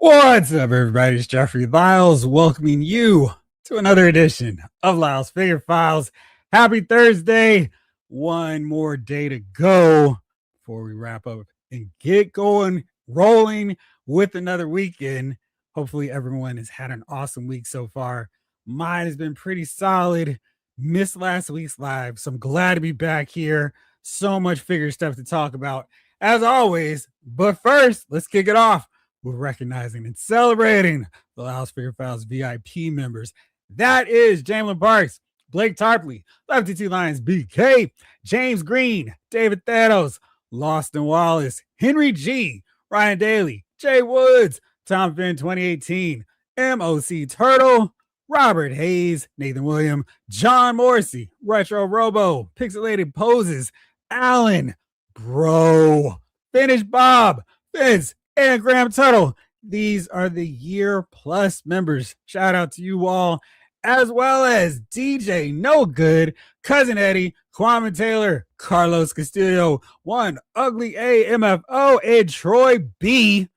What's up, everybody? It's Jeffrey Lyles welcoming you to another edition of Lyles Figure Files. Happy Thursday. One more day to go before we wrap up and get going, rolling with another weekend. Hopefully, everyone has had an awesome week so far. Mine has been pretty solid. Missed last week's live, so I'm glad to be back here. So much figure stuff to talk about, as always. But first, let's kick it off. We're recognizing and celebrating the Lyles Figure Files VIP members. That is Jamlin Parks, Blake Tarpley, Lefty Two Lions BK, James Green, David Thanos, Loston Wallace, Henry G, Ryan Daly, Jay Woods, Tom Finn 2018, MOC Turtle, Robert Hayes, Nathan William, John Morrissey, Retro Robo, Pixelated Poses, Alan, Bro, Finish Bob, Vince, and Graham Tuttle. These are the year plus members. Shout out to you all, as well as DJ No Good, Cousin Eddie, Kwame Taylor, Carlos Castillo, One Ugly AMFO, and Troy B.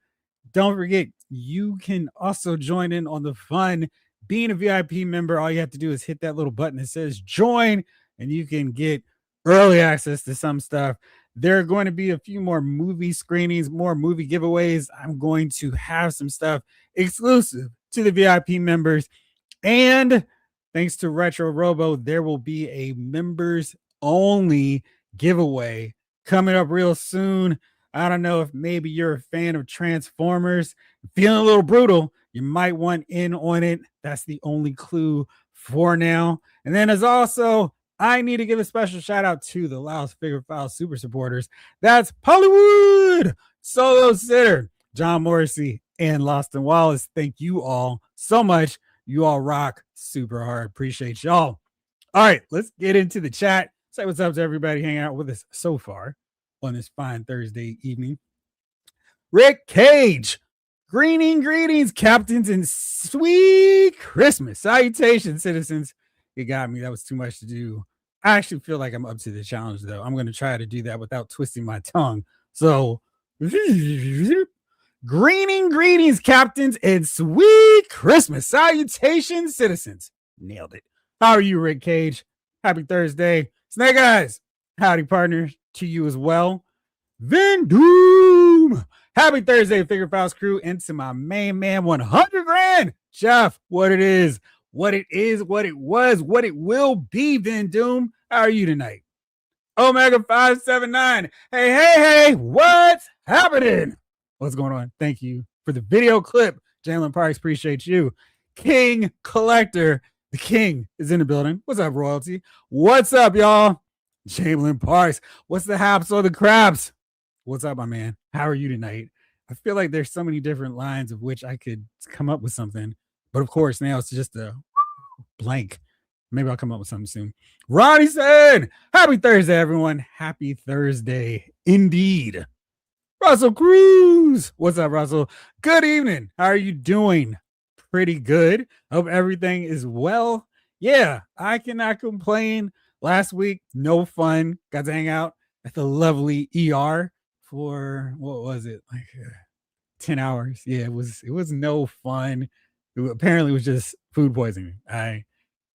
Don't forget, you can also join in on the fun. Being a VIP member, all you have to do is hit that little button that says join, and you can get early access to some stuff. There are going to be a few more movie screenings, more movie giveaways. I'm going to have some stuff exclusive to the VIP members. And thanks to Retro Robo, there will be a members only giveaway coming up real soon. I don't know if maybe you're a fan of Transformers, feeling a little brutal. You might want in on it. That's the only clue for now. And then there's also, I need to give a special shout out to the Lyles Figure Files super supporters. That's Hollywood, Solo Sitter, John Morrissey, and Loston Wallace. Thank you all so much. You all rock super hard. Appreciate y'all. All right, let's get into the chat. Say what's up to everybody hanging out with us so far on this fine Thursday evening. Rick Cage, greetings, captains, and sweet Christmas. Salutations, citizens. It got me. That was too much to do. I actually feel like I'm up to the challenge, though. I'm going to try to do that without twisting my tongue. So, greetings, captains, and sweet Christmas. Salutations, citizens. Nailed it. How are you, Rick Cage? Happy Thursday. Snake Eyes, howdy, partners, to you as well. Vin Doom. Happy Thursday, Figure Files crew, and to my main man, 100 grand. Jeff, what it is, what it was, what it will be, Vin Doom. How are you tonight? Omega 579. Hey, what's happening? What's going on? Thank you for the video clip. Jalen Parks, appreciate you. King Collector, the king is in the building. What's up, royalty? What's up, y'all? Jalen Parks, what's the haps or the craps? What's up, my man? How are you tonight? I feel like there's so many different lines of which I could come up with something, but of course now it's just a blank. Maybe I'll come up with something soon. Ronnie said, happy Thursday, everyone. Happy Thursday indeed. Russell Cruz, what's up, Russell? Good evening. How are you doing? Pretty good. Hope everything is well. Yeah, I cannot complain. Last week, no fun. Got to hang out at the lovely ER for, what was it, like 10 hours. Yeah, it was no fun. Apparently it was just food poisoning. I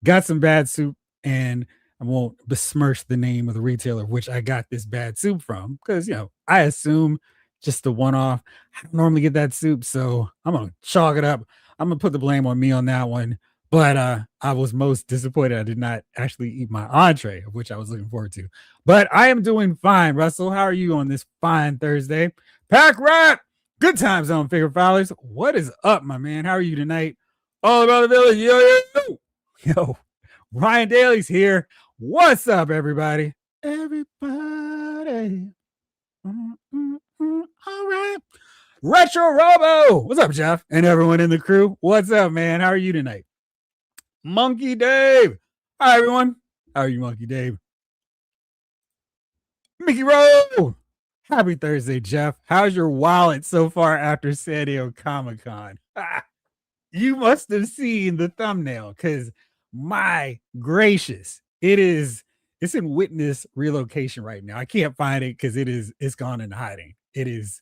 got some bad soup, and I won't besmirch the name of the retailer which I got this bad soup from, because I assume just the one-off. I don't normally get that soup, so I'm gonna chalk it up. I'm gonna put the blame on me on that one. But I was most disappointed I did not actually eat my entree, of which I was looking forward to. But I am doing fine. Russell, how are you on this fine Thursday? Pack Rat, good times on Figure Filers. What is up, my man? How are you tonight? All about the village. Yo. Ryan Daly's here. What's up, everybody? Everybody. All right. Retro Robo. What's up, Jeff? And everyone in the crew. What's up, man? How are you tonight? Monkey Dave. Hi, everyone. How are you, Monkey Dave? Mickey Rowe. Happy Thursday, Jeff. How's your wallet so far after San Diego Comic-Con? You must have seen the thumbnail, because my gracious, it's in witness relocation right now. I can't find it because it's gone into hiding. It is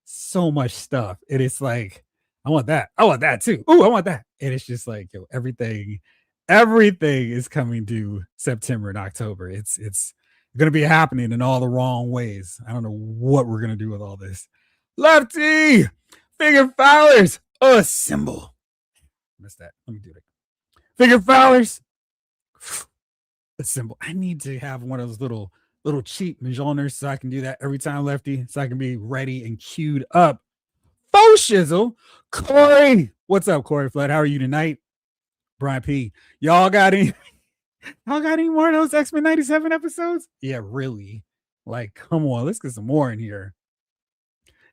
so much stuff. It is like, I want that. I want that too. Ooh, I want that. And it's just like, yo, everything is coming due September and October. It's gonna be happening in all the wrong ways. I don't know what we're gonna do with all this. Lefty, figure foulers, assemble. Missed that. Let me do it. Figure foulers, assemble. I need to have one of those little cheap Majoners so I can do that every time, Lefty, so I can be ready and queued up. Faux shizzle. Corey. What's up, Corey Flood? How are you tonight? Brian P. Y'all got any more of those X-Men 97 episodes? Yeah, really. Like, come on, let's get some more in here.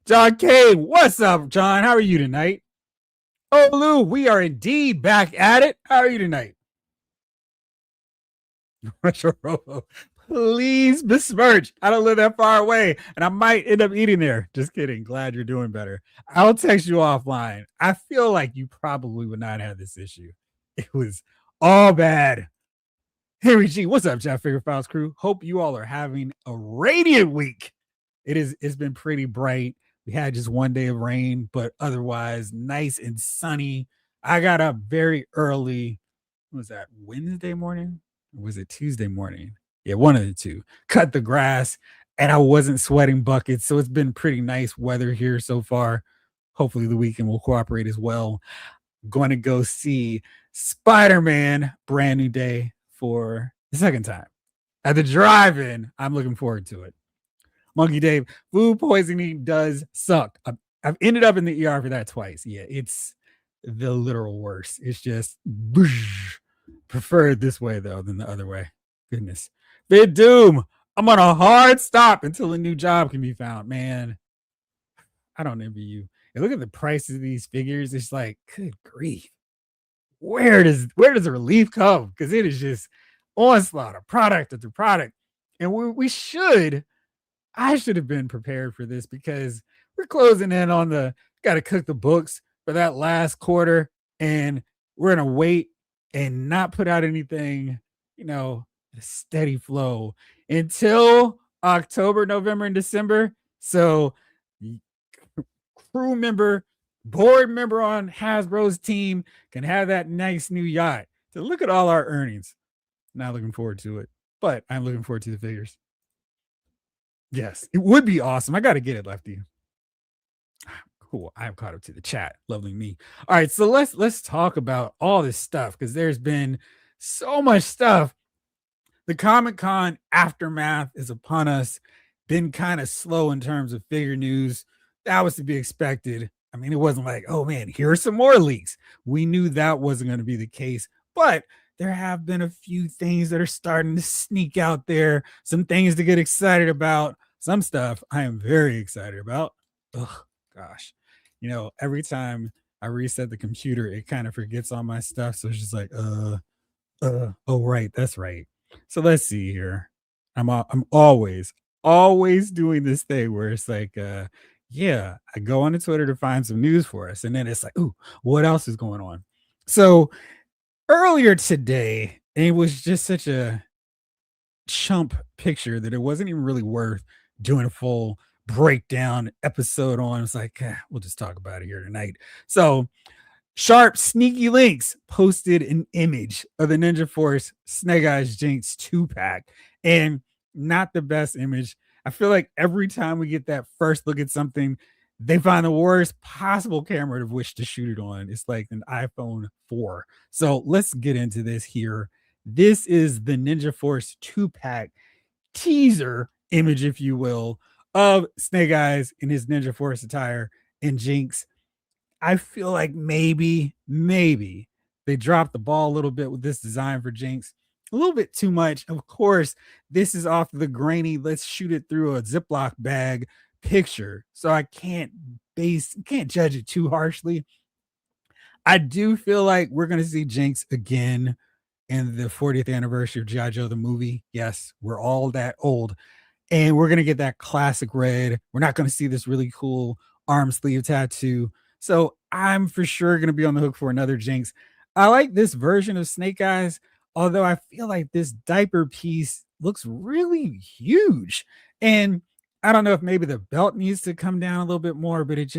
John K. What's up, John? How are you tonight? Oh, Lou, we are indeed back at it. How are you tonight? Please besmirch. I don't live that far away, and I might end up eating there. Just kidding. Glad you're doing better. I'll text you offline. I feel like you probably would not have this issue. It was all bad. Henry G, what's up, Jeff Figure Files crew? Hope you all are having a radiant week. It's been pretty bright. We had just one day of rain, but otherwise nice and sunny. I got up very early. What was that, Wednesday morning? Or was it Tuesday morning? Yeah, one of the two. Cut the grass, and I wasn't sweating buckets. So it's been pretty nice weather here so far. Hopefully the weekend will cooperate as well. Going to go see Spider-Man, brand new day for the second time at the drive-in. I'm looking forward to it. Monkey Dave, food poisoning does suck. I've ended up in the ER for that twice. Yeah, it's the literal worst. It's just prefer it this way though than the other way. Goodness. Vid Doom, I'm on a hard stop until a new job can be found. Man, I don't envy you. And look at the prices of these figures. It's like, good grief. Where does the relief come? Because it is just onslaught of product after product. And I should have been prepared for this because we're closing in on got to cook the books for that last quarter, and we're going to wait and not put out anything, a steady flow until October, November, and December. So crew member, board member on Hasbro's team can have that nice new yacht. So look at all our earnings. Not looking forward to it, but I'm looking forward to the figures. Yes, it would be awesome. I got to get it, Lefty. Cool. I'm caught up to the chat. Lovely me. All right, so let's talk about all this stuff because there's been so much stuff. The Comic-Con aftermath is upon us. Been kind of slow in terms of figure news. That was to be expected. I mean, it wasn't like, oh man, here are some more leaks. We knew that wasn't going to be the case, but there have been a few things that are starting to sneak out there. Some things to get excited about. Some stuff I am very excited about. Oh gosh. Every time I reset the computer, it kind of forgets all my stuff. So it's just like, oh right, that's right. So let's see here. I'm always doing this thing where it's like, yeah, I go on to Twitter to find some news for us, and then it's like, ooh, what else is going on? So earlier today, it was just such a chump picture that it wasn't even really worth doing a full breakdown episode on. It's like, we'll just talk about it here tonight. So Sharp Sneaky Links posted an image of the Ninja Force Snake Eyes Jinx 2-pack, and not the best image. I feel like every time we get that first look at something, they find the worst possible camera of which to shoot it on. It's like an iPhone 4. So let's get into this here. This is the Ninja Force 2-pack teaser image, if you will, of Snake Eyes in his Ninja Force attire and Jinx. I feel like maybe they dropped the ball a little bit with this design for Jinx. A little bit too much. Of course, this is off the grainy, let's shoot it through a Ziploc bag picture. So I can't judge it too harshly. I do feel like we're going to see Jinx again in the 40th anniversary of G.I. Joe, the movie. Yes, we're all that old. And we're going to get that classic red. We're not going to see this really cool arm sleeve tattoo. So I'm for sure going to be on the hook for another Jinx. I like this version of Snake Eyes, although I feel like this diaper piece looks really huge. And I don't know if maybe the belt needs to come down a little bit more, but it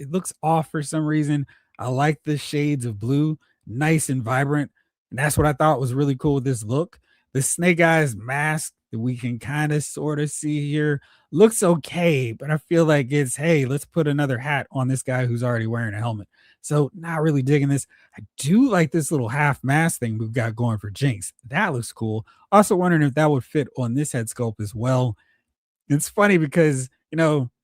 looks off for some reason. I like the shades of blue, nice and vibrant. And that's what I thought was really cool with this look. The Snake Eyes mask that we can kind of sort of see here looks okay, but I feel like it's hey, let's put another hat on this guy who's already wearing a helmet. So not really digging this. I do like this little half mask thing we've got going for Jinx. That looks cool. Also wondering if that would fit on this head sculpt as well. It's funny because,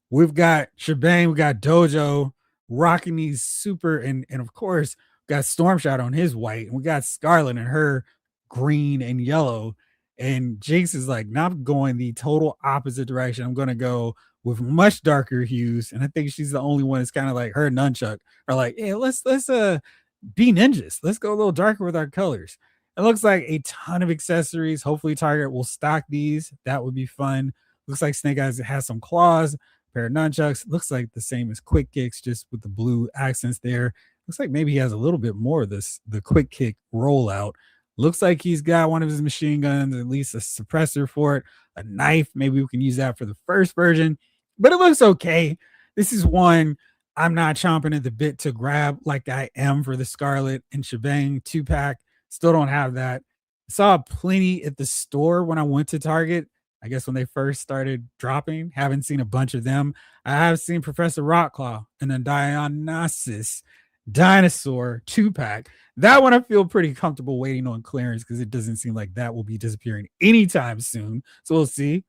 we've got Shebang, we got Dojo rocking these super and of course, we got Stormshot on his white, and we got Scarlet and her green and yellow. And Jinx is like, now I'm going the total opposite direction. I'm gonna go with much darker hues. And I think she's the only one that's kind of like her and Nunchuck are like, yeah, let's be ninjas. Let's go a little darker with our colors. It looks like a ton of accessories. Hopefully, Target will stock these. That would be fun. Looks like Snake Eyes has some claws, a pair of nunchucks. Looks like the same as Quick Kicks, just with the blue accents there. Looks like maybe he has a little bit more of this, the Quick Kick rollout. Looks like he's got one of his machine guns, at least a suppressor for it, a knife. Maybe we can use that for the first version, but it looks okay. This is one I'm not chomping at the bit to grab like I am for the Scarlet and Shebang 2-pack. Still don't have that. Saw plenty at the store when I went to Target. I guess when they first started dropping, haven't seen a bunch of them. I have seen Professor Rockclaw and then Dionysus Dinosaur 2-pack. That one I feel pretty comfortable waiting on clearance because it doesn't seem like that will be disappearing anytime soon. So we'll see.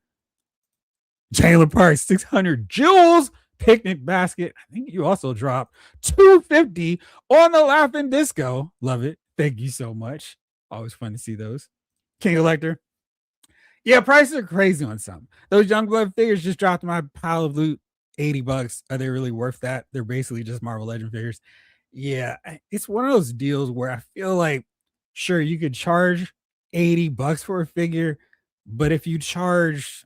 Jailer Park 600 jewels picnic basket. I think you also dropped 250 on the Laughing Disco. Love it. Thank you so much. Always fun to see those. King Elector. Yeah, prices are crazy on some. Those Youngblood figures just dropped in my pile of loot. $80. Are they really worth that? They're basically just Marvel Legend figures. Yeah, it's one of those deals where I feel like, sure, you could charge $80 for a figure, but if you charge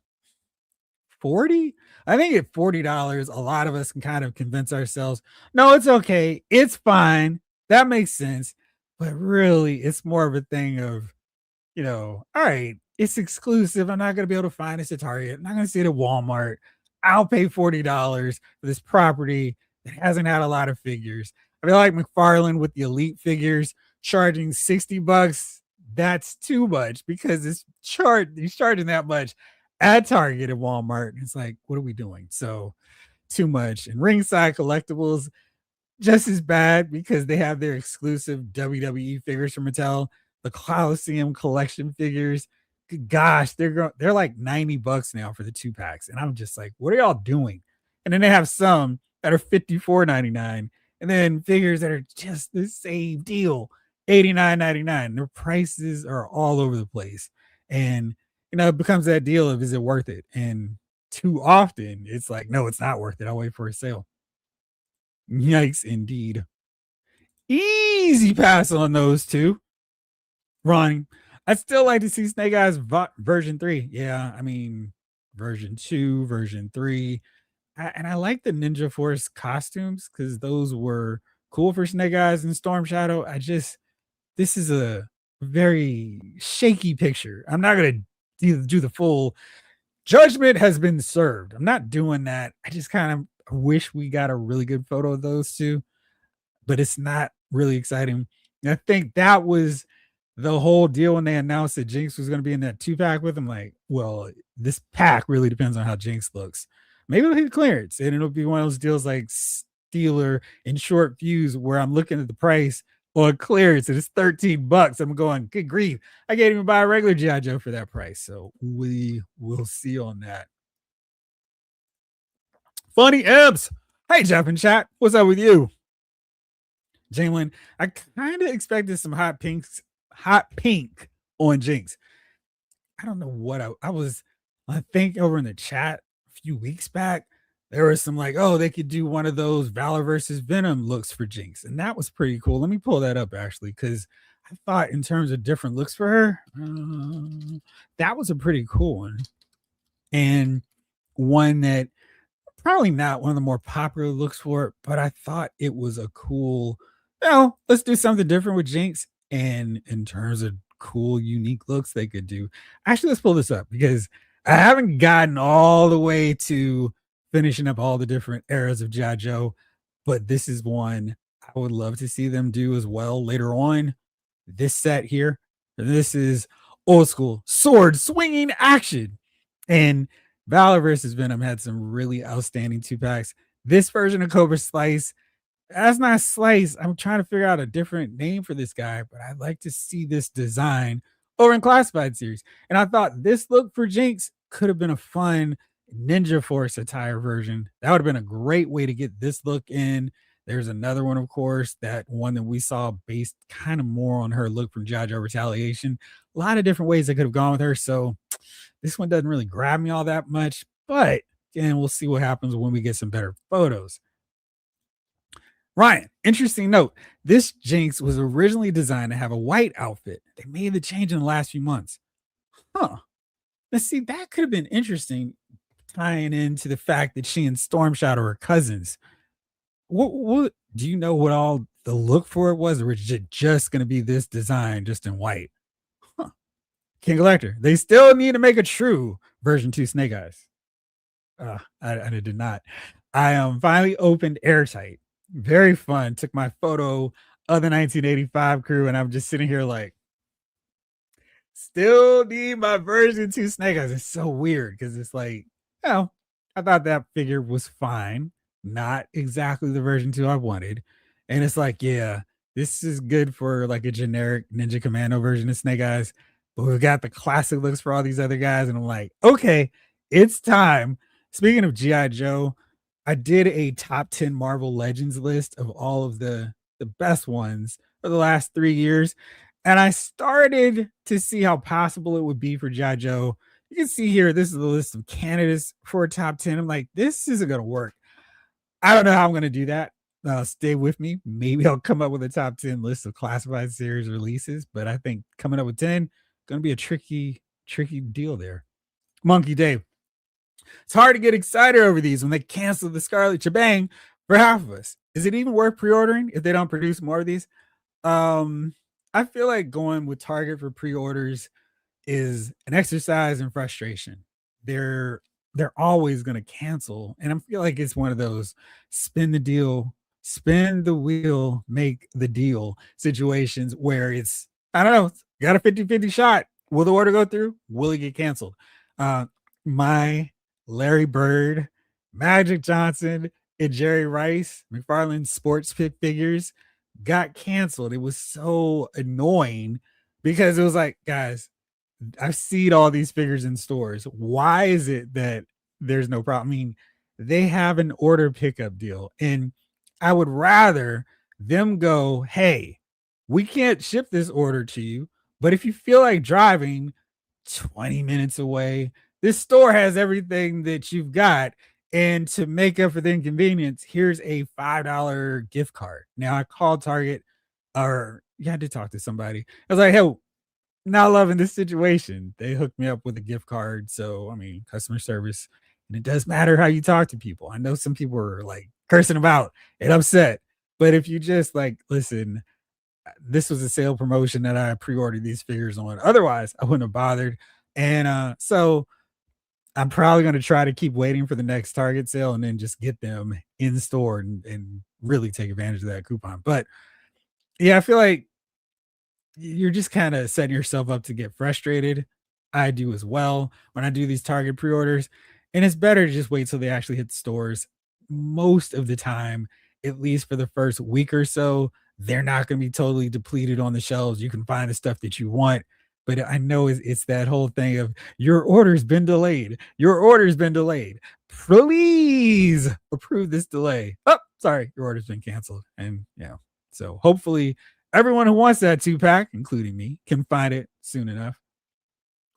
40, I think at $40, a lot of us can kind of convince ourselves, no, it's okay. It's fine. That makes sense. But really, it's more of a thing of, all right, it's exclusive. I'm not going to be able to find this at Target. I'm not going to see it at Walmart. I'll pay $40 for this property that hasn't had a lot of figures. I feel like McFarlane with the Elite figures charging $60. That's too much because he's charging that much at Target and Walmart. It's like, what are we doing? So too much. And Ringside Collectibles, just as bad because they have their exclusive WWE figures from Mattel, the Coliseum collection figures. Gosh, they're like $90 now for the 2-packs. And I'm just like, what are y'all doing? And then they have some that are $54.99, and then figures that are just the same deal, $89.99. Their prices are all over the place. And it becomes that deal of is it worth it? And too often it's like, no, it's not worth it. I'll wait for a sale. Yikes, indeed. Easy pass on those two. Ronnie, I'd still like to see Snake Eyes version 3. Yeah, I mean, version 2, version 3. And I like the Ninja Force costumes because those were cool for Snake Eyes and Storm Shadow. This is a very shaky picture. I'm not going to do the full judgment has been served. I'm not doing that. I just kind of wish we got a really good photo of those two, but it's not really exciting. And I think that was the whole deal when they announced that Jinx was going to be in that 2-pack with him. Like, well, this pack really depends on how Jinx looks. Maybe it'll hit clearance and it'll be one of those deals like Steeler and Short Fuse where I'm looking at the price on clearance and it's $13. I'm going, good grief. I can't even buy a regular G.I. Joe for that price. So we will see on that. Funny Ebbs. Hey, Jeff in chat. What's up with you? Jalen, I kind of expected some hot pink on Jinx. I don't know what I think over in the chat a few weeks back, there was some like, oh, they could do one of those Valor versus Venom looks for Jinx. And that was pretty cool. Let me pull that up actually, because I thought in terms of different looks for her, that was a pretty cool one. And one that probably not one of the more popular looks for it, but I thought it was a cool, let's do something different with Jinx. And in terms of cool, unique looks they could do. Actually, let's pull this up because I haven't gotten all the way to finishing up all the different eras of G.I. Joe, but this is one I would love to see them do as well later on. This set here, this is old school sword swinging action. And Valor versus Venom had some really outstanding two packs. This version of Cobra Slice, that's not Slice. I'm trying to figure out a different name for this guy, but I'd like to see this design over in Classified series. And I thought this look for Jinx could have been a fun Ninja Force attire version. That would have been a great way to get this look in. There's another one, of course, that one that we saw based kind of more on her look from G.I. Joe Retaliation. A lot of different ways they could have gone with her. So this one doesn't really grab me all that much, but again, we'll see what happens when we get some better photos. Ryan, interesting note. This Jinx was originally designed to have a white outfit. They made the change in the last few months. Huh. Let's see, that could have been interesting, tying into the fact that she and Storm Shadow are cousins. What do you know what all the look for it was, or was it just going to be this design just in white? Huh. King Collector, they still need to make a true version 2 Snake Eyes. I did not. I finally opened Airtight. Very fun. Took my photo of the 1985 crew, and I'm just sitting here like, still need my version 2 Snake Eyes. It's so weird because it's like, you know, I thought that figure was fine. Not exactly the version 2 I wanted. And it's like, yeah, this is good for like a generic Ninja Commando version of Snake Eyes. But we've got the classic looks for all these other guys. And I'm like, okay, it's time. Speaking of G.I. Joe, I did a top 10 Marvel Legends list of all of the best ones for the last 3 years. And I started to see how possible it would be for G.I. Joe. You can see here, this is the list of candidates for a top 10. I'm like, this isn't going to work. I don't know how I'm going to do that. Stay with me. Maybe I'll come up with a top 10 list of classified series releases, but I think coming up with 10 going to be a tricky deal there. Monkey Dave. It's hard to get excited over these when they cancel the Scarlet Shebang for half of us. Is it even worth pre-ordering if they don't produce more of these? I feel like going with Target for pre-orders is an exercise in frustration. They're they're always going to cancel, and I feel like it's one of those spin the deal, spin the wheel, make the deal situations where it's, I don't know, got a 50-50 shot. Will the order go through? Will it get canceled? My Larry Bird, Magic Johnson, and Jerry Rice, McFarlane sports pit figures got canceled. It was so annoying because it was like, guys, I've seen all these figures in stores. Why is it that there's no problem? I mean, they have an order pickup deal, and I would rather them go, hey, we can't ship this order to you, but if you feel like driving 20 minutes away, this store has everything that you've got. And to make up for the inconvenience, here's a $5 gift card. Now I called Target, or yeah, I did talk to somebody. I was like, hey, not loving this situation. They hooked me up with a gift card. So, I mean, customer service. And it does matter how you talk to people. I know some people are like cursing about and upset. But if you just like, listen, this was a sale promotion that I pre-ordered these figures on. Otherwise, I wouldn't have bothered. And so I'm probably going to try to keep waiting for the next Target sale and then just get them in store and really take advantage of that coupon. But yeah, I feel like you're just kind of setting yourself up to get frustrated. I do as well when I do these Target pre-orders, and it's better to just wait till they actually hit the stores. Most of the time, at least for the first week or so, they're not going to be totally depleted on the shelves. You can find the stuff that you want, but I know it's that whole thing of your order's been delayed. Your order's been delayed. Please approve this delay. Oh, sorry, your order's been canceled. And yeah, so hopefully everyone who wants that 2-pack, including me, can find it soon enough.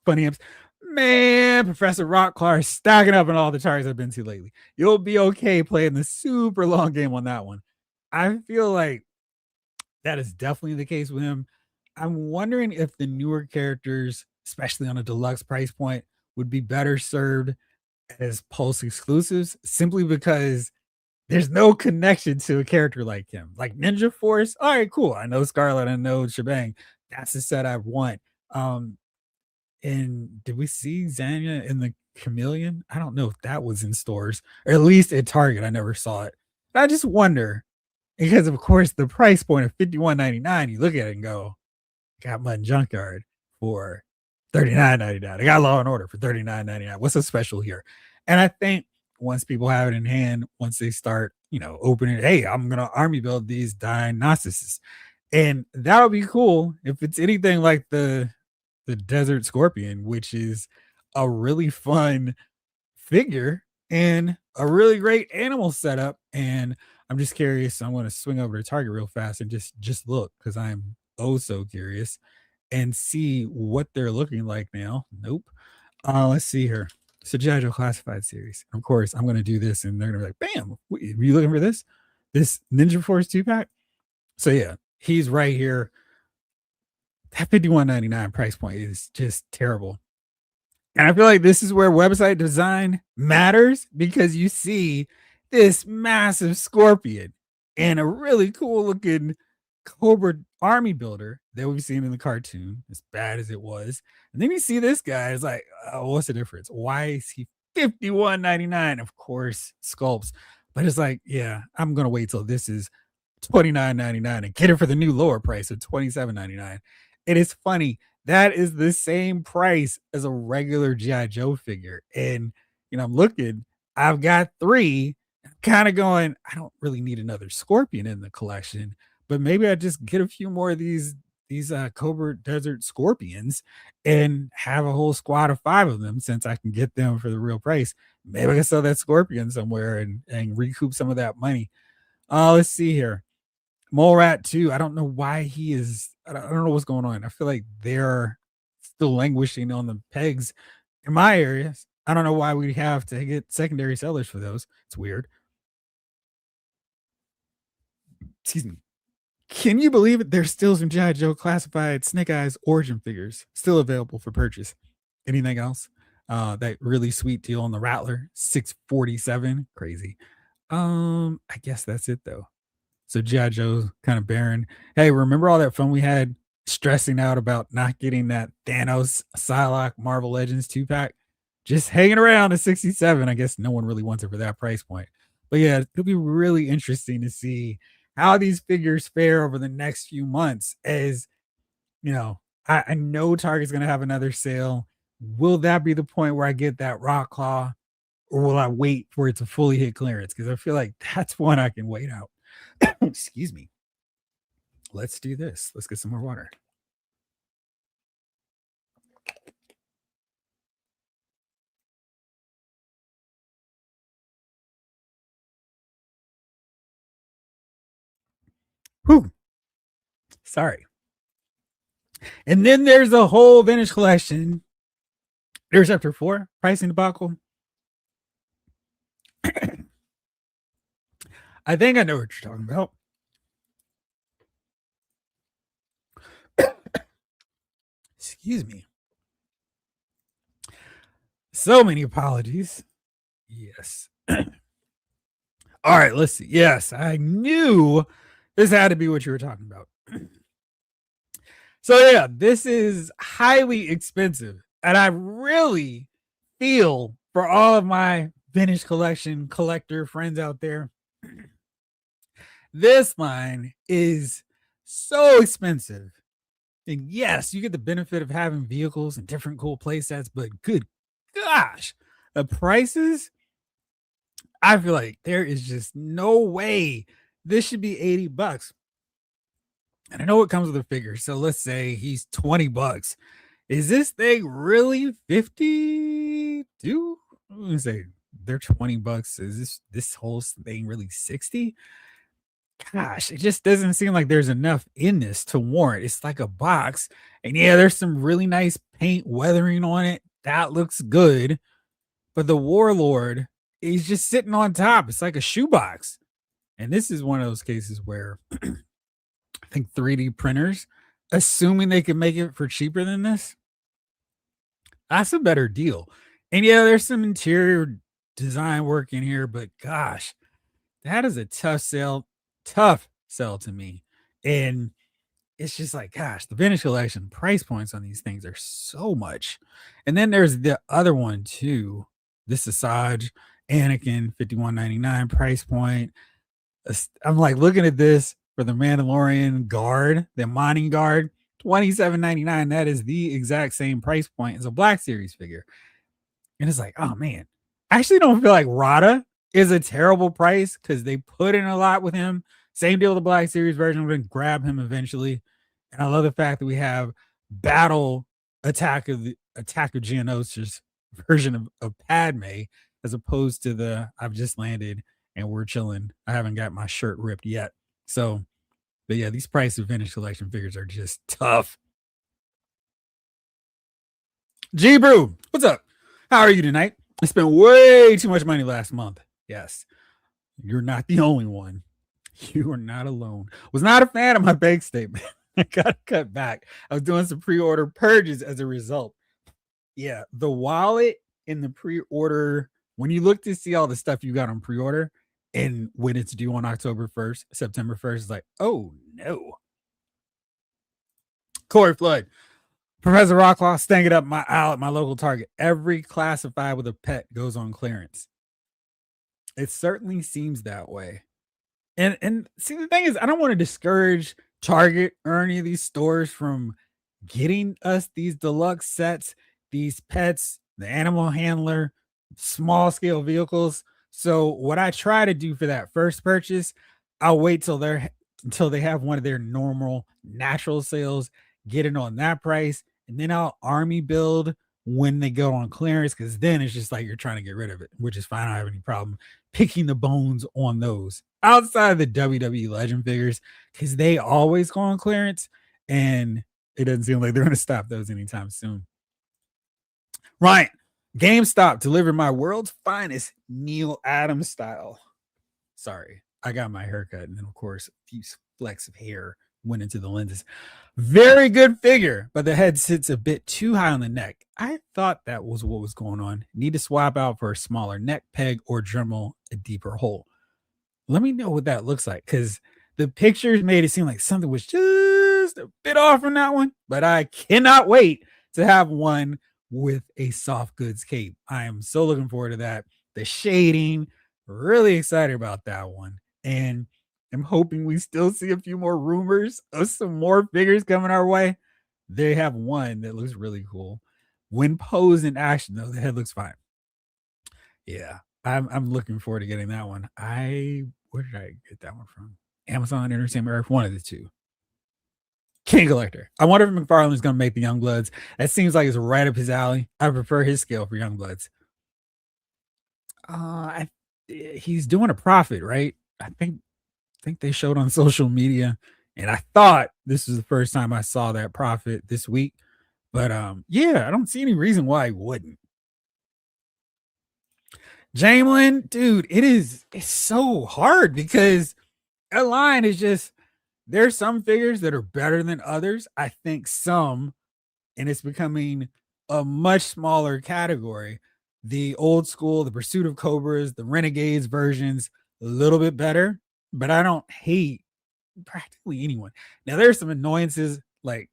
Funny imps. Man, Professor Rockclar stacking up on all the targets I've been to lately. You'll be okay playing the super long game on that one. I feel like that is definitely the case with him. I'm wondering if the newer characters, especially on a deluxe price point, would be better served as Pulse exclusives simply because there's no connection to a character like him. Like Ninja Force, all right, cool. I know Scarlet, I know Shebang. That's the set I want. And did we see Zanya in the chameleon. I don't know if that was in stores, or at least at Target. I never saw it. I just wonder because, of course, the price point of 51.99, you look at it and go, got Mutton Junkyard for 39.99. I got Law and Order for 39.99. What's so special here? And I think once people have it in hand, once they start, opening, hey, I'm gonna army build these Dionysuses. And that'll be cool if it's anything like the Desert Scorpion, which is a really fun figure and a really great animal setup. And I'm just curious. I'm going to swing over to Target real fast and just look because I'm oh so curious and see what they're looking like now. Nope. Let's see here. So G.I. Joe Classified series. Of course, I'm going to do this, and they're going to be like, "Bam! Were you looking for this? This Ninja Force 2 pack?" So yeah, he's right here. That 51.99 price point is just terrible. And I feel like this is where website design matters because you see this massive scorpion and a really cool looking Cobra army builder that we've seen in the cartoon, as bad as it was. And then you see this guy, it's like, oh, what's the difference? Why is he 51.99? Of course, sculpts. But it's like, yeah, I'm gonna wait till this is 29.99 and get it for the new lower price of 27.99. It is funny that is the same price as a regular GI Joe figure. And I'm looking, I've got three, kind of going, I don't really need another Scorpion in the collection, but maybe I just get a few more of these Cobra Desert Scorpions and have a whole squad of 5 of them since I can get them for the real price. Maybe I can sell that Scorpion somewhere and recoup some of that money. Let's see here. Mole Rat too. I don't know why he is. I don't know what's going on. I feel like they're still languishing on the pegs in my areas. I don't know why we have to get secondary sellers for those. It's weird. Excuse me. Can you believe it? There's still some G.I. Joe classified Snake Eyes origin figures still available for purchase. Anything else? That really sweet deal on the Rattler, 647. Crazy. I guess that's it though. So G.I. Joe's kind of barren. Hey, remember all that fun we had stressing out about not getting that Thanos Psylocke Marvel Legends 2 pack? Just hanging around at 67. I guess no one really wants it for that price point. But yeah, it'll be really interesting to see how these figures fare over the next few months. As I know Target's gonna have another sale. Will that be the point where I get that Rock Claw? Or will I wait for it to fully hit clearance? Because I feel like that's one I can wait out. Excuse me. Let's do this. Let's get some more water. Whew. Sorry. And then there's a whole vintage collection. There's chapter 4, pricing debacle. I think I know what you're talking about. Excuse me. So many apologies. Yes. All right, let's see. Yes, I knew this had to be what you were talking about. So yeah, this is highly expensive. And I really feel for all of my vintage collection collector friends out there. This line is so expensive. And yes, you get the benefit of having vehicles and different cool play sets, but good gosh, the prices, I feel like there is just no way this should be $80. And I know it comes with a figure. So let's say he's $20. Is this thing really 52? I'm gonna say they're $20. Is this whole thing really 60? Gosh, it just doesn't seem like there's enough in this to warrant. It's like a box, and yeah, there's some really nice paint weathering on it. That looks good, but the Warlord is just sitting on top. It's like a shoebox, and this is one of those cases where I think 3D printers, assuming they can make it for cheaper than this, that's a better deal. And yeah, there's some interior design work in here, but gosh, that is a tough sell to me. And it's just like, gosh, the vintage collection price points on these things are so much. And then there's the other one too. This is Saj, Anakin, 51.99 price point. I'm like looking at this for the Mandalorian guard, the mining guard, 27.99. That is the exact same price point as a Black Series figure. And it's like, oh man, I actually don't feel like Rada is a terrible price because they put in a lot with him. Same deal with the Black Series version. We're going to grab him eventually. And I love the fact that we have Battle Attack of Geonosis version of Padme as opposed to the I've just landed and we're chilling. I haven't got my shirt ripped yet. So, but yeah, these price of vintage collection figures are just tough. G Brew, what's up? How are you tonight? I spent way too much money last month. Yes, you're not the only one. You are not alone. Was not a fan of my bank statement. I got cut back. I was doing some pre-order purges as a result. Yeah, the wallet in the pre-order, when you look to see all the stuff you got on pre-order, and when it's due on October 1st, September 1st, it's like, oh no. Corey Flood, Professor Rocklaw, staying it up my aisle at my local Target. Every classified with a pet goes on clearance. It certainly seems that way. And see, the thing is, I don't want to discourage Target or any of these stores from getting us these deluxe sets, these pets, the animal handler, small scale vehicles. So what I try to do for that first purchase, I'll wait until they have one of their normal natural sales, get it on that price, and then I'll army build when they go on clearance because then it's just like you're trying to get rid of it, which is fine. I don't have any problem picking the bones on those outside of the WWE Legend figures because they always go on clearance and it doesn't seem like they're going to stop those anytime soon. Ryan, GameStop delivered my world's finest Neil Adams style. Sorry, I got my haircut and then of course a few flecks of hair went into the lenses. Very good figure, but the head sits a bit too high on the neck. I thought that was what was going on. Need to swap out for a smaller neck peg or Dremel a deeper hole. Let me know what that looks like because the pictures made it seem like something was just a bit off from that one, but I cannot wait to have one with a soft goods cape. I am so looking forward to that. The shading, really excited about that one. And I'm hoping we still see a few more rumors of some more figures coming our way. They have one that looks really cool. When posed in action, though, the head looks fine. Yeah, I'm looking forward to getting that one. Where did I get that one from? Amazon, Entertainment Earth, one of the two. King Collector. I wonder if McFarlane's going to make the Youngbloods. That seems like it's right up his alley. I prefer his scale for Youngbloods. He's doing a profit, right? I think they showed on social media, and I thought this was the first time I saw that profit this week. But yeah, I don't see any reason why he wouldn't. Jamelin, dude, it's so hard because that line is just there's some figures that are better than others. I think some, and it's becoming a much smaller category. The old school, the Pursuit of Cobras, the Renegades versions, a little bit better, but I don't hate practically anyone. Now there's some annoyances like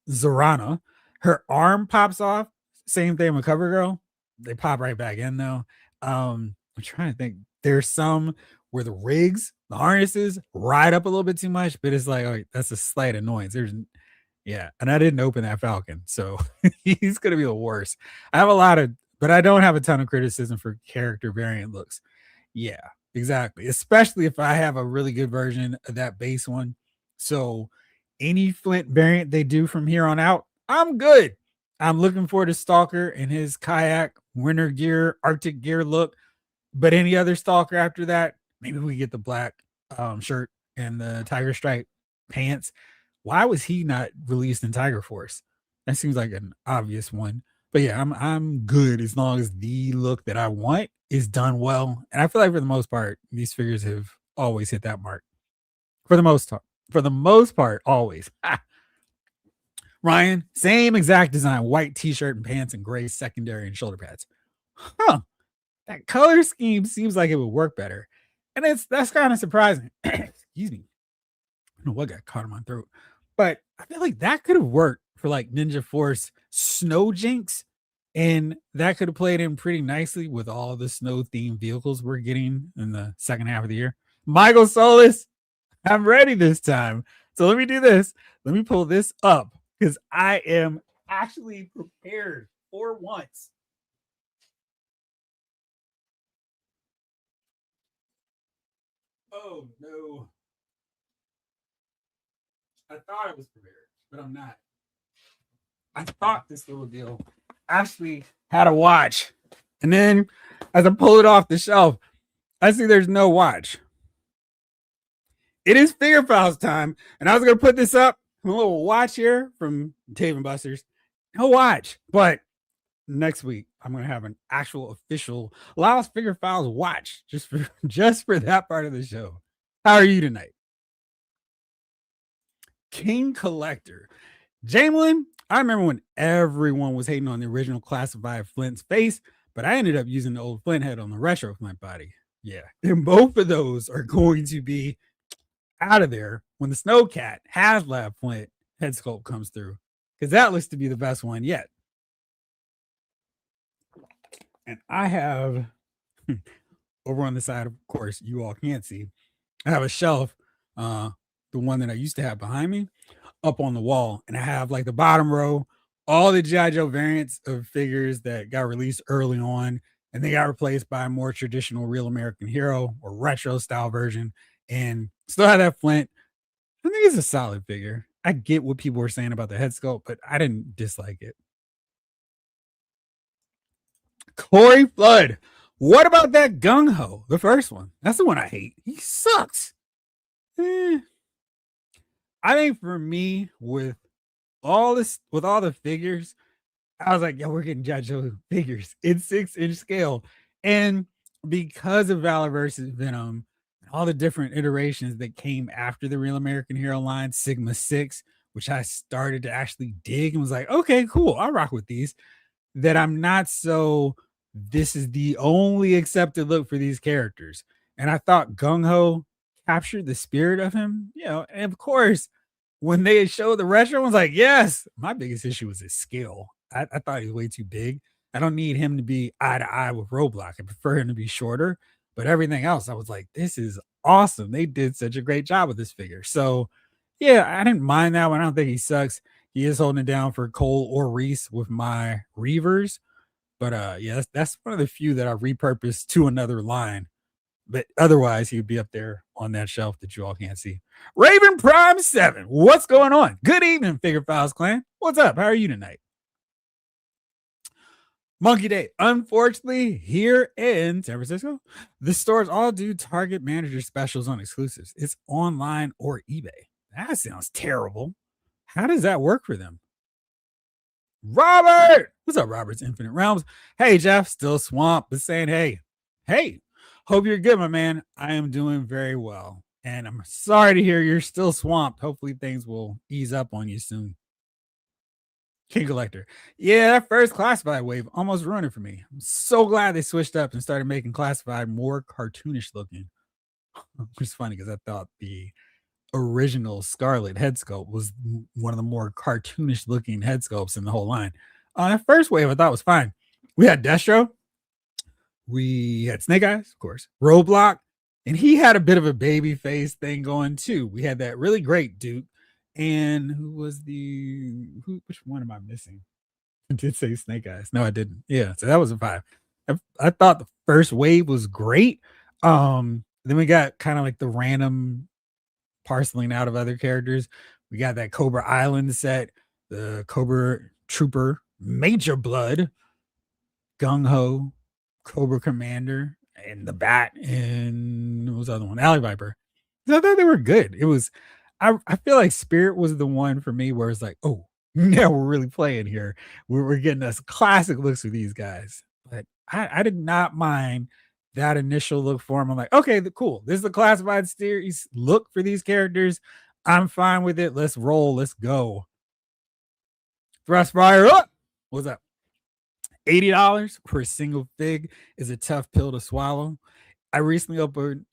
Zorana. Her arm pops off. Same thing with CoverGirl. They pop right back in though. I'm trying to think. There's some where the rigs, the harnesses ride up a little bit too much, but it's like, oh, that's a slight annoyance. Yeah, and I didn't open that Falcon, so he's gonna be the worst. I have a lot of, but I don't have a ton of criticism for character variant looks. Yeah, exactly. Especially if I have a really good version of that base one. So any Flint variant they do from here on out, I'm good. I'm looking forward to Stalker and his kayak, winter gear, Arctic gear look. But any other Stalker after that, maybe we get the black shirt and the Tiger Stripe pants. Why was he not released in Tiger Force? That seems like an obvious one. But yeah, I'm good as long as the look that I want is done well. And I feel like for the most part, these figures have always hit that mark. For the most part, always. Ryan, same exact design, white t-shirt and pants and gray secondary and shoulder pads. Huh. That color scheme seems like it would work better. And that's kind of surprising. Excuse me. I don't know what got caught in my throat. But I feel like that could have worked for like Ninja Force Snow Jinx, and that could have played in pretty nicely with all the snow themed vehicles we're getting in the second half of the year. Michael Solis, I'm ready this time. So let me do this. Let me pull this up because I am actually prepared for once. Oh no. I thought I was prepared, but I'm not. I thought this little deal actually had a watch. And then as I pull it off the shelf, I see there's no watch. It is Figure Files time. And I was going to put this up, a little watch here from Dave and Buster's. No watch. But next week, I'm going to have an actual official Laos Figure Files watch just for that part of the show. How are you tonight? King Collector. Jamelin, I remember when everyone was hating on the original classified Flint's face, but I ended up using the old Flint head on the retro Flint body. Yeah. And both of those are going to be out of there when the Snowcat HasLab Flint head sculpt comes through, because that looks to be the best one yet. And I have over on the side, of course, you all can't see, I have a shelf, the one that I used to have behind me, up on the wall, and I have like the bottom row, all the G.I. Joe variants of figures that got released early on, and they got replaced by a more traditional Real American Hero or retro style version. And still have that Flint. I think it's a solid figure. I get what people were saying about the head sculpt, but I didn't dislike it. Corey Flood. What about that Gung Ho? The first one. That's the one I hate. He sucks. Eh. I think for me, with all the figures, I was like, yeah, we're getting G.I. Joe figures in 6-inch scale. And because of Valor versus Venom, all the different iterations that came after the Real American Hero line, Sigma 6, which I started to actually dig and was like, okay, cool, I'll rock with these. That I'm not so, this is the only accepted look for these characters. And I thought Gung Ho captured the spirit of him, and of course, when they showed the retro, I was like, yes, my biggest issue was his scale. I thought he was way too big. I don't need him to be eye to eye with Roblox. I prefer him to be shorter. But everything else, I was like, this is awesome. They did such a great job with this figure. So, yeah, I didn't mind that one. I don't think he sucks. He is holding it down for Cole or Reese with my Reavers. But yeah, that's one of the few that I repurposed to another line. But otherwise, he would be up there on that shelf that you all can't see. Raven Prime 7, what's going on? Good evening, Figure Files Clan. What's up? How are you tonight? Monkey Day. Unfortunately, here in San Francisco, the stores all do Target manager specials on exclusives. It's online or eBay. That sounds terrible. How does that work for them? Robert! What's up, Robert's Infinite Realms? Hey, Jeff, still swamped, but saying, hey, hope you're good, my man. I am doing very well. And I'm sorry to hear you're still swamped. Hopefully, things will ease up on you soon. King Collector. Yeah, that first classified wave almost ruined it for me. I'm so glad they switched up and started making classified more cartoonish looking. Which is funny because I thought the original Scarlet head sculpt was one of the more cartoonish looking head sculpts in the whole line. That first wave I thought was fine. We had Destro, we had Snake Eyes, of course, Roadblock, and he had a bit of a baby face thing going too. We had that really great Duke, and which one am I missing? I did say Snake Eyes. No, I didn't. Yeah, so that was a 5. I thought the first wave was great. Then we got kind of like the random parceling out of other characters. We got that Cobra Island set, the Cobra Trooper, Major Blood, Gung Ho, Cobra Commander, and the Bat, and what was the other one? Alley Viper. I thought they were good. It was, I feel like Spirit was the one for me where it's like, oh, now we're really playing here. We're getting us classic looks with these guys. But I did not mind that initial look for him. I'm like, okay, cool. This is the classified series look for these characters. I'm fine with it. Let's roll. Let's go. Thrust fire up. What's up? $80 for a single fig is a tough pill to swallow. I recently opened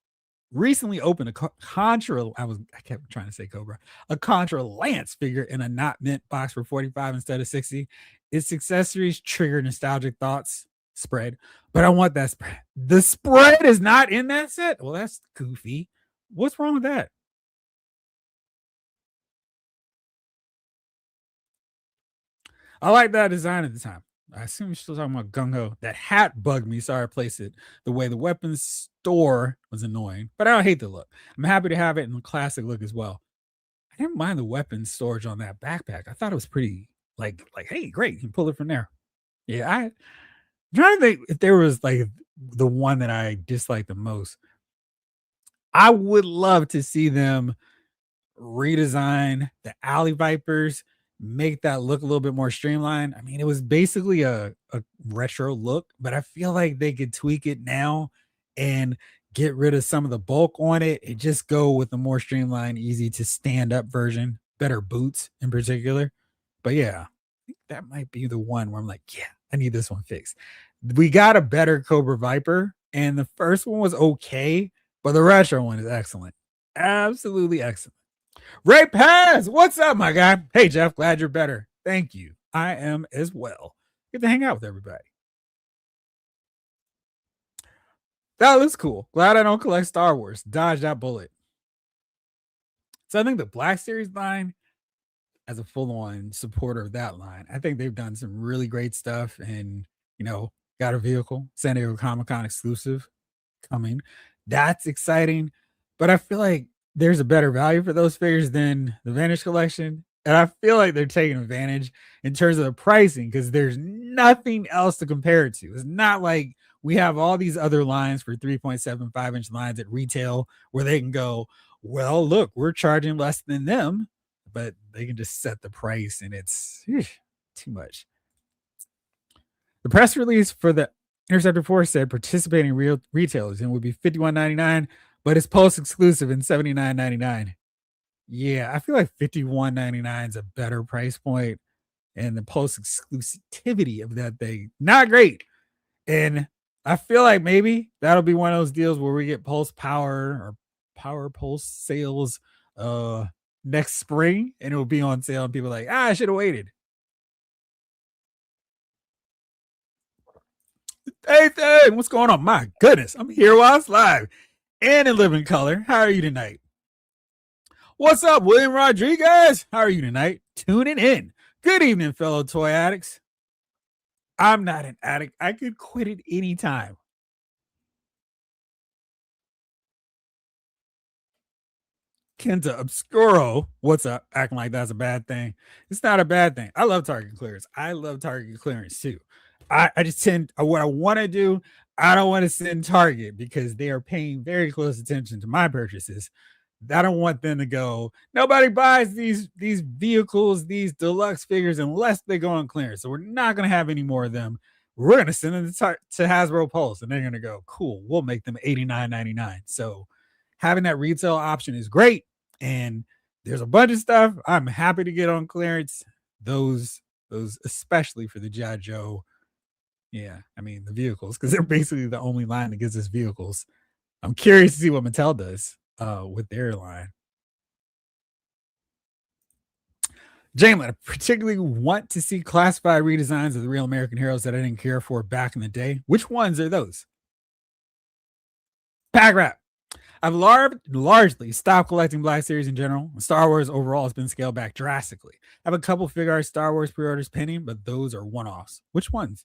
recently opened a Contra. I kept trying to say Cobra, a Contra Lance figure in a not mint box for 45 instead of 60. Its accessories trigger nostalgic thoughts. Spread, but I want that spread. The spread is not in that set. Well, that's goofy. What's wrong with that? I like that design at the time. I assume you're still talking about Gung Ho. That hat bugged me, so I replaced it. The way the weapons store was annoying, but I don't hate the look. I'm happy to have it in the classic look as well. I didn't mind the weapons storage on that backpack. I thought it was pretty like hey, great, you can pull it from there. Yeah, I'm trying to think if there was like the one that I disliked the most. I would love to see them redesign the Alley Vipers, make that look a little bit more streamlined. I mean, it was basically a retro look, but I feel like they could tweak it now and get rid of some of the bulk on it and just go with the more streamlined, easy to stand up version, better boots in particular. But yeah, I think that might be the one where I'm like, yeah, I need this one fixed. We got a better Cobra Viper, and the first one was okay, but the retro one is excellent. Absolutely excellent. Ray Paz, what's up, my guy? Hey, Jeff, glad you're better. Thank you. I am as well. Get to hang out with everybody. That looks cool. Glad I don't collect Star Wars. Dodge that bullet. So I think the Black Series line, as a full-on supporter of that line, I think they've done some really great stuff and, got a vehicle, San Diego Comic-Con exclusive coming. That's exciting. But I feel like there's a better value for those figures than the Vanish collection. And I feel like they're taking advantage in terms of the pricing because there's nothing else to compare it to. It's not like we have all these other lines for 3.75-inch lines at retail where they can go, well, look, we're charging less than them, but they can just set the price and it's too much. The press release for the Interceptor 4 said participating real retailers and would be $51.99, but it's post exclusive in $79.99. Yeah, I feel like $51.99 is a better price point, and the post exclusivity of that thing, not great. And I feel like maybe that'll be one of those deals where we get Pulse Power or Power Pulse sales next spring, and it'll be on sale, and people are like, I should have waited. Hey, what's going on? My goodness, I'm here while it's live and in living color. How are you tonight? What's up, William Rodriguez? How are you tonight? Tuning in. Good evening, fellow toy addicts. I'm not an addict. I could quit at any time. Kenta Obscuro, what's up? Acting like that's a bad thing. It's not a bad thing. I love Target clearance. I love Target clearance too. I just tend what I want to do. I don't want to send Target because they are paying very close attention to my purchases. I don't want them to go. Nobody buys these vehicles, these deluxe figures, unless they go on clearance. So we're not going to have any more of them. We're going to send them to Hasbro Pulse, and they're going to go, cool. We'll make them $89.99. So having that retail option is great. And there's a bunch of stuff I'm happy to get on clearance. Those especially for the G.I. Joe. Yeah, I mean the vehicles, because they're basically the only line that gives us vehicles. I'm curious to see what Mattel does with their line. Jalen, I particularly want to see classified redesigns of the real American heroes that I didn't care for back in the day. Which ones are those? Pack Rat. I've largely stopped collecting Black Series in general. Star Wars overall has been scaled back drastically. I have a couple figure art Star Wars pre-orders pending, but those are one-offs. Which ones?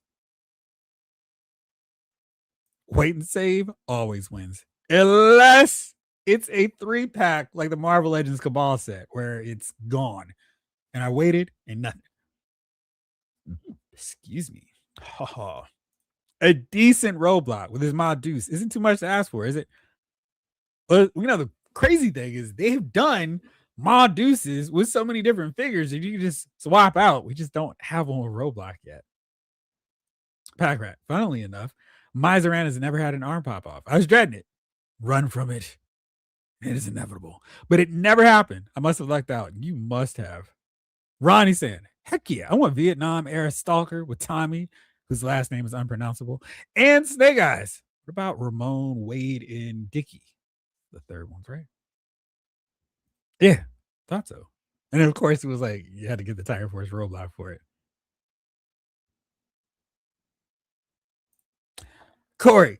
Wait and save always wins. Unless it's a 3-pack like the Marvel Legends Cabal set where it's gone. And I waited and nothing. Excuse me. Oh, a decent roadblock with his mod Deuce isn't too much to ask for, is it? But the crazy thing is they've done mod Deuces with so many different figures that you can just swap out. We just don't have one with roadblock yet. Pack Rat. Funnily enough, Mizeran has never had an arm pop off. I was dreading it. Run from it. It is inevitable. But it never happened. I must have lucked out. You must have. Ronnie saying, heck yeah, I want Vietnam era Stalker with Tommy, whose last name is unpronounceable, and Snake Eyes. What about Ramon, Wade, and Dickey? the third one's right. Yeah, thought so. And then of course it was like you had to get the Tiger Force roadblock for it. Corey,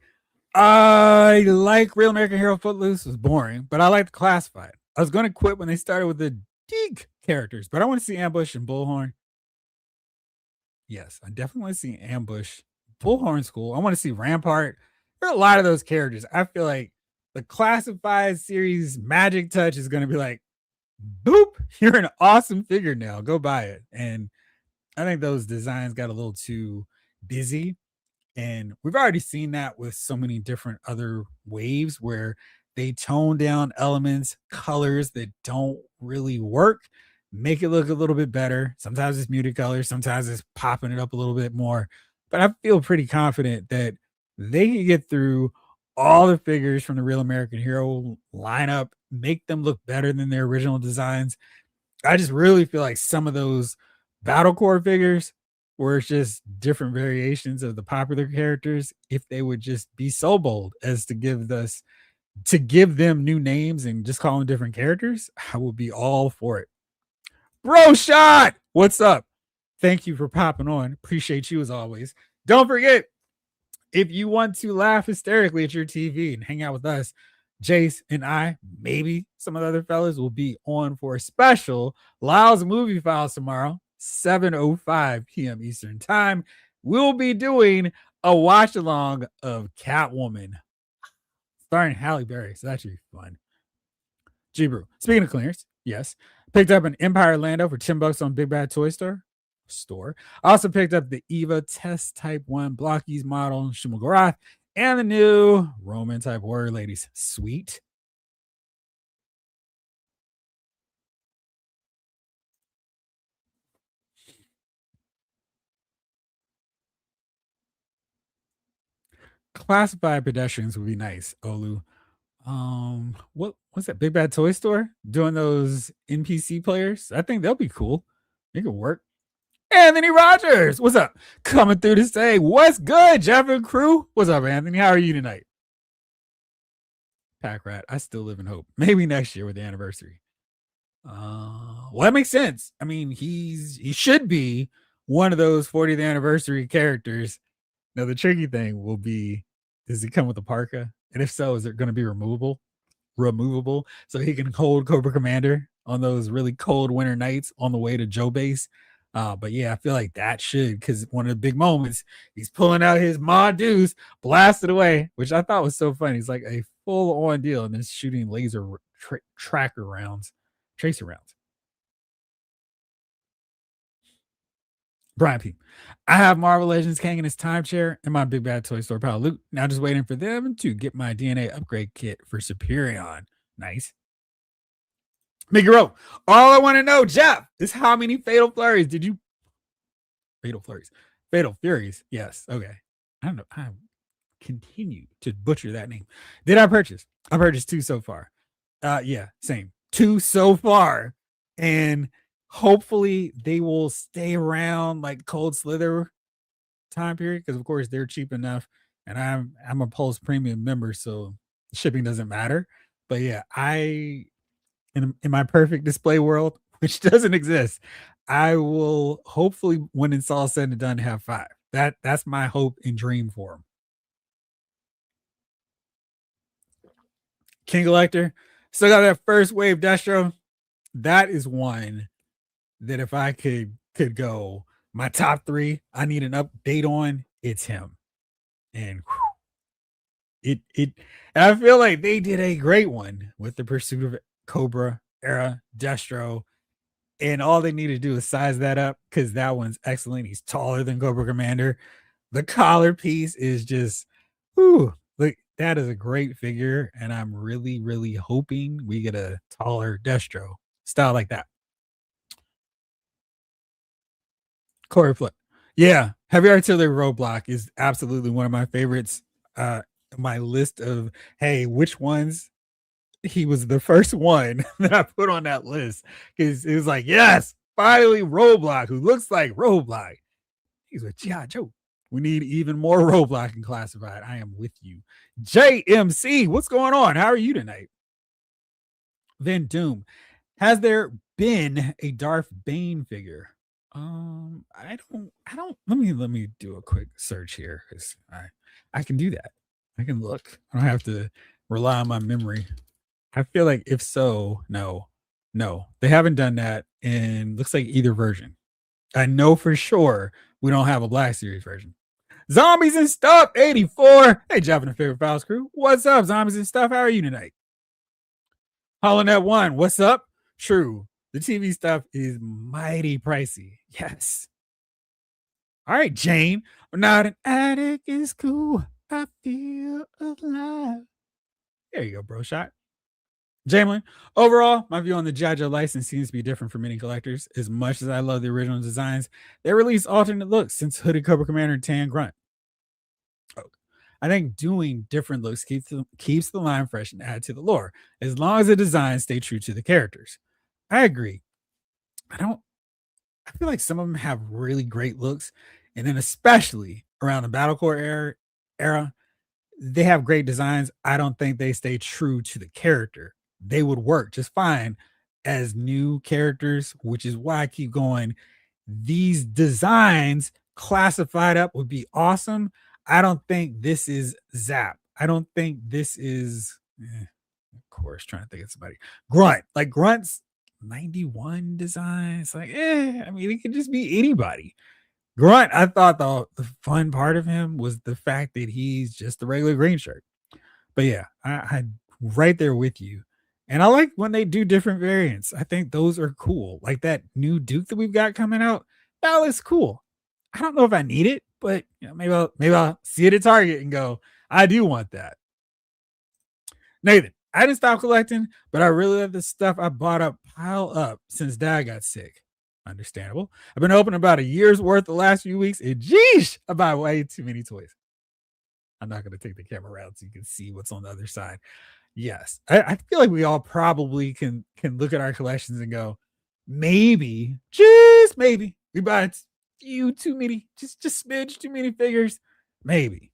I like Real American Hero Footloose was boring, but I liked Classified. I was gonna quit when they started with the Deke characters, but I want to see Ambush and Bullhorn. Yes, I definitely want to see Ambush. Bullhorn's cool. I want to see Rampart. There are a lot of those characters. I feel like the Classified series Magic Touch is gonna be like, boop, you're an awesome figure now. Go buy it. And I think those designs got a little too busy. And we've already seen that with so many different other waves where they tone down elements, colors that don't really work, make it look a little bit better. Sometimes it's muted colors, sometimes it's popping it up a little bit more. But I feel pretty confident that they can get through all the figures from the Real American Hero lineup, make them look better than their original designs. I just really feel like some of those battle core figures where it's just different variations of the popular characters, if they would just be so bold as to give them new names and just call them different characters, I would be all for it. Bro shot, what's up? Thank you for popping on. Appreciate you as always. Don't forget, if you want to laugh hysterically at your TV and hang out with us, Jace and I, maybe some of the other fellas, will be on for a special Lyle's Movie Files tomorrow, 7:05 p.m. Eastern Time. We'll be doing a watch along of Catwoman, starring Halle Berry. So that should be fun. G-Brew. Speaking of clearance, yes, picked up an Empire Lando for $10 on Big Bad Toy Store. I also picked up the Eva Test Type 1 Blockies model, Shumagorath, and the new Roman Type Warrior Ladies. Sweet. Classified pedestrians would be nice, Olu. What's that? Big Bad Toy Store doing those NPC players? I think they'll be cool. It could work. Anthony Rogers, what's up? Coming through to say, what's good, Jeff and crew? What's up, Anthony? How are you tonight? Pack Rat, I still live in hope. Maybe next year with the anniversary. Well, that makes sense. I mean, he should be one of those 40th anniversary characters. Now, the tricky thing will be, does he come with a parka? And if so, is it going to be removable so he can hold Cobra Commander on those really cold winter nights on the way to Joe Base? But yeah, I feel like that should, because one of the big moments, he's pulling out his mod deuce, blasted away, which I thought was so funny. He's like a full on deal and then shooting laser tracer rounds. Brian P. I have Marvel Legends Kang in his time chair and my Big Bad Toy Store pal Luke. Now just waiting for them to get my DNA upgrade kit for Superion. Nice. Mickey Rowe. All I want to know, Jeff, is how many Fatal Flurries did you? Fatal Flurries. Fatal Furies. Yes. Okay. I don't know. I continue to butcher that name. Did I purchase? I purchased 2 so far. Yeah, same. 2 so far. And hopefully they will stay around like Cold Slither time period, because of course they're cheap enough and I'm a Pulse premium member, so shipping doesn't matter. But yeah, I in my perfect display world, which doesn't exist, I will hopefully, when it's all said and done, have 5. That's my hope and dream for them. King Elector still got that first wave Destro. That is one that if I could go my top 3, I need an update on. It's him, and it. And I feel like they did a great one with the Pursuit of Cobra era Destro, and all they need to do is size that up because that one's excellent. He's taller than Cobra Commander. The collar piece is just, whew, like that is a great figure, and I'm really, really hoping we get a taller Destro style like that. Corey Flip. Yeah, Heavy Artillery Roadblock is absolutely one of my favorites. My list of, hey, which ones, he was the first one that I put on that list because it was like, yes, finally Roadblock, who looks like Roadblock. He's with G.I. Joe. We need even more Roadblock and Classified. I am with you. JMC, what's going on? How are you tonight? Van Doom. Has there been a Darth Bane figure? I don't let me do a quick search here because I can do that. I can look. I don't have to rely on my memory. I feel like if so, no. No, they haven't done that in looks like either version. I know for sure we don't have a Black Series version. Zombies and Stuff 84. Hey, Jumping the Favorite Files crew. What's up, Zombies and Stuff? How are you tonight? Hollin' at one. What's up? True. The TV stuff is mighty pricey. Yes. All right, Jane. I'm not an addict. It's cool. I feel alive. There you go, bro. Shot. Jamlin, overall, my view on the G.I. Joe license seems to be different for many collectors. As much as I love the original designs, they release alternate looks since Hooded Cobra Commander and Tan Grunt. Oh, I think doing different looks keeps the line fresh and add to the lore, as long as the designs stay true to the characters. I agree. I feel like some of them have really great looks, and then especially around the Battlecore era, they have great designs. I don't think they stay true to the character. They would work just fine as new characters, which is why I keep going. These designs classified up would be awesome. I don't think this is Zap. I don't think this is, of course, trying to think of somebody. Grunt. Like Grunt's 91 design. It's like, I mean, it could just be anybody. Grunt, I thought the fun part of him was the fact that he's just the regular green shirt. But yeah, I right there with you. And I like when they do different variants. I think those are cool. Like that new Duke that we've got coming out. That looks cool. I don't know if I need it, but maybe I'll see it at Target and go, I do want that. Nathan, I didn't stop collecting, but I really let the stuff I bought up pile up since Dad got sick. Understandable. I've been opening about a year's worth the last few weeks, and geesh, I buy way too many toys. I'm not going to take the camera around so you can see what's on the other side. Yes, I feel like we all probably can look at our collections and go, maybe, just maybe, we buy a few too many, just smidge too many figures, maybe.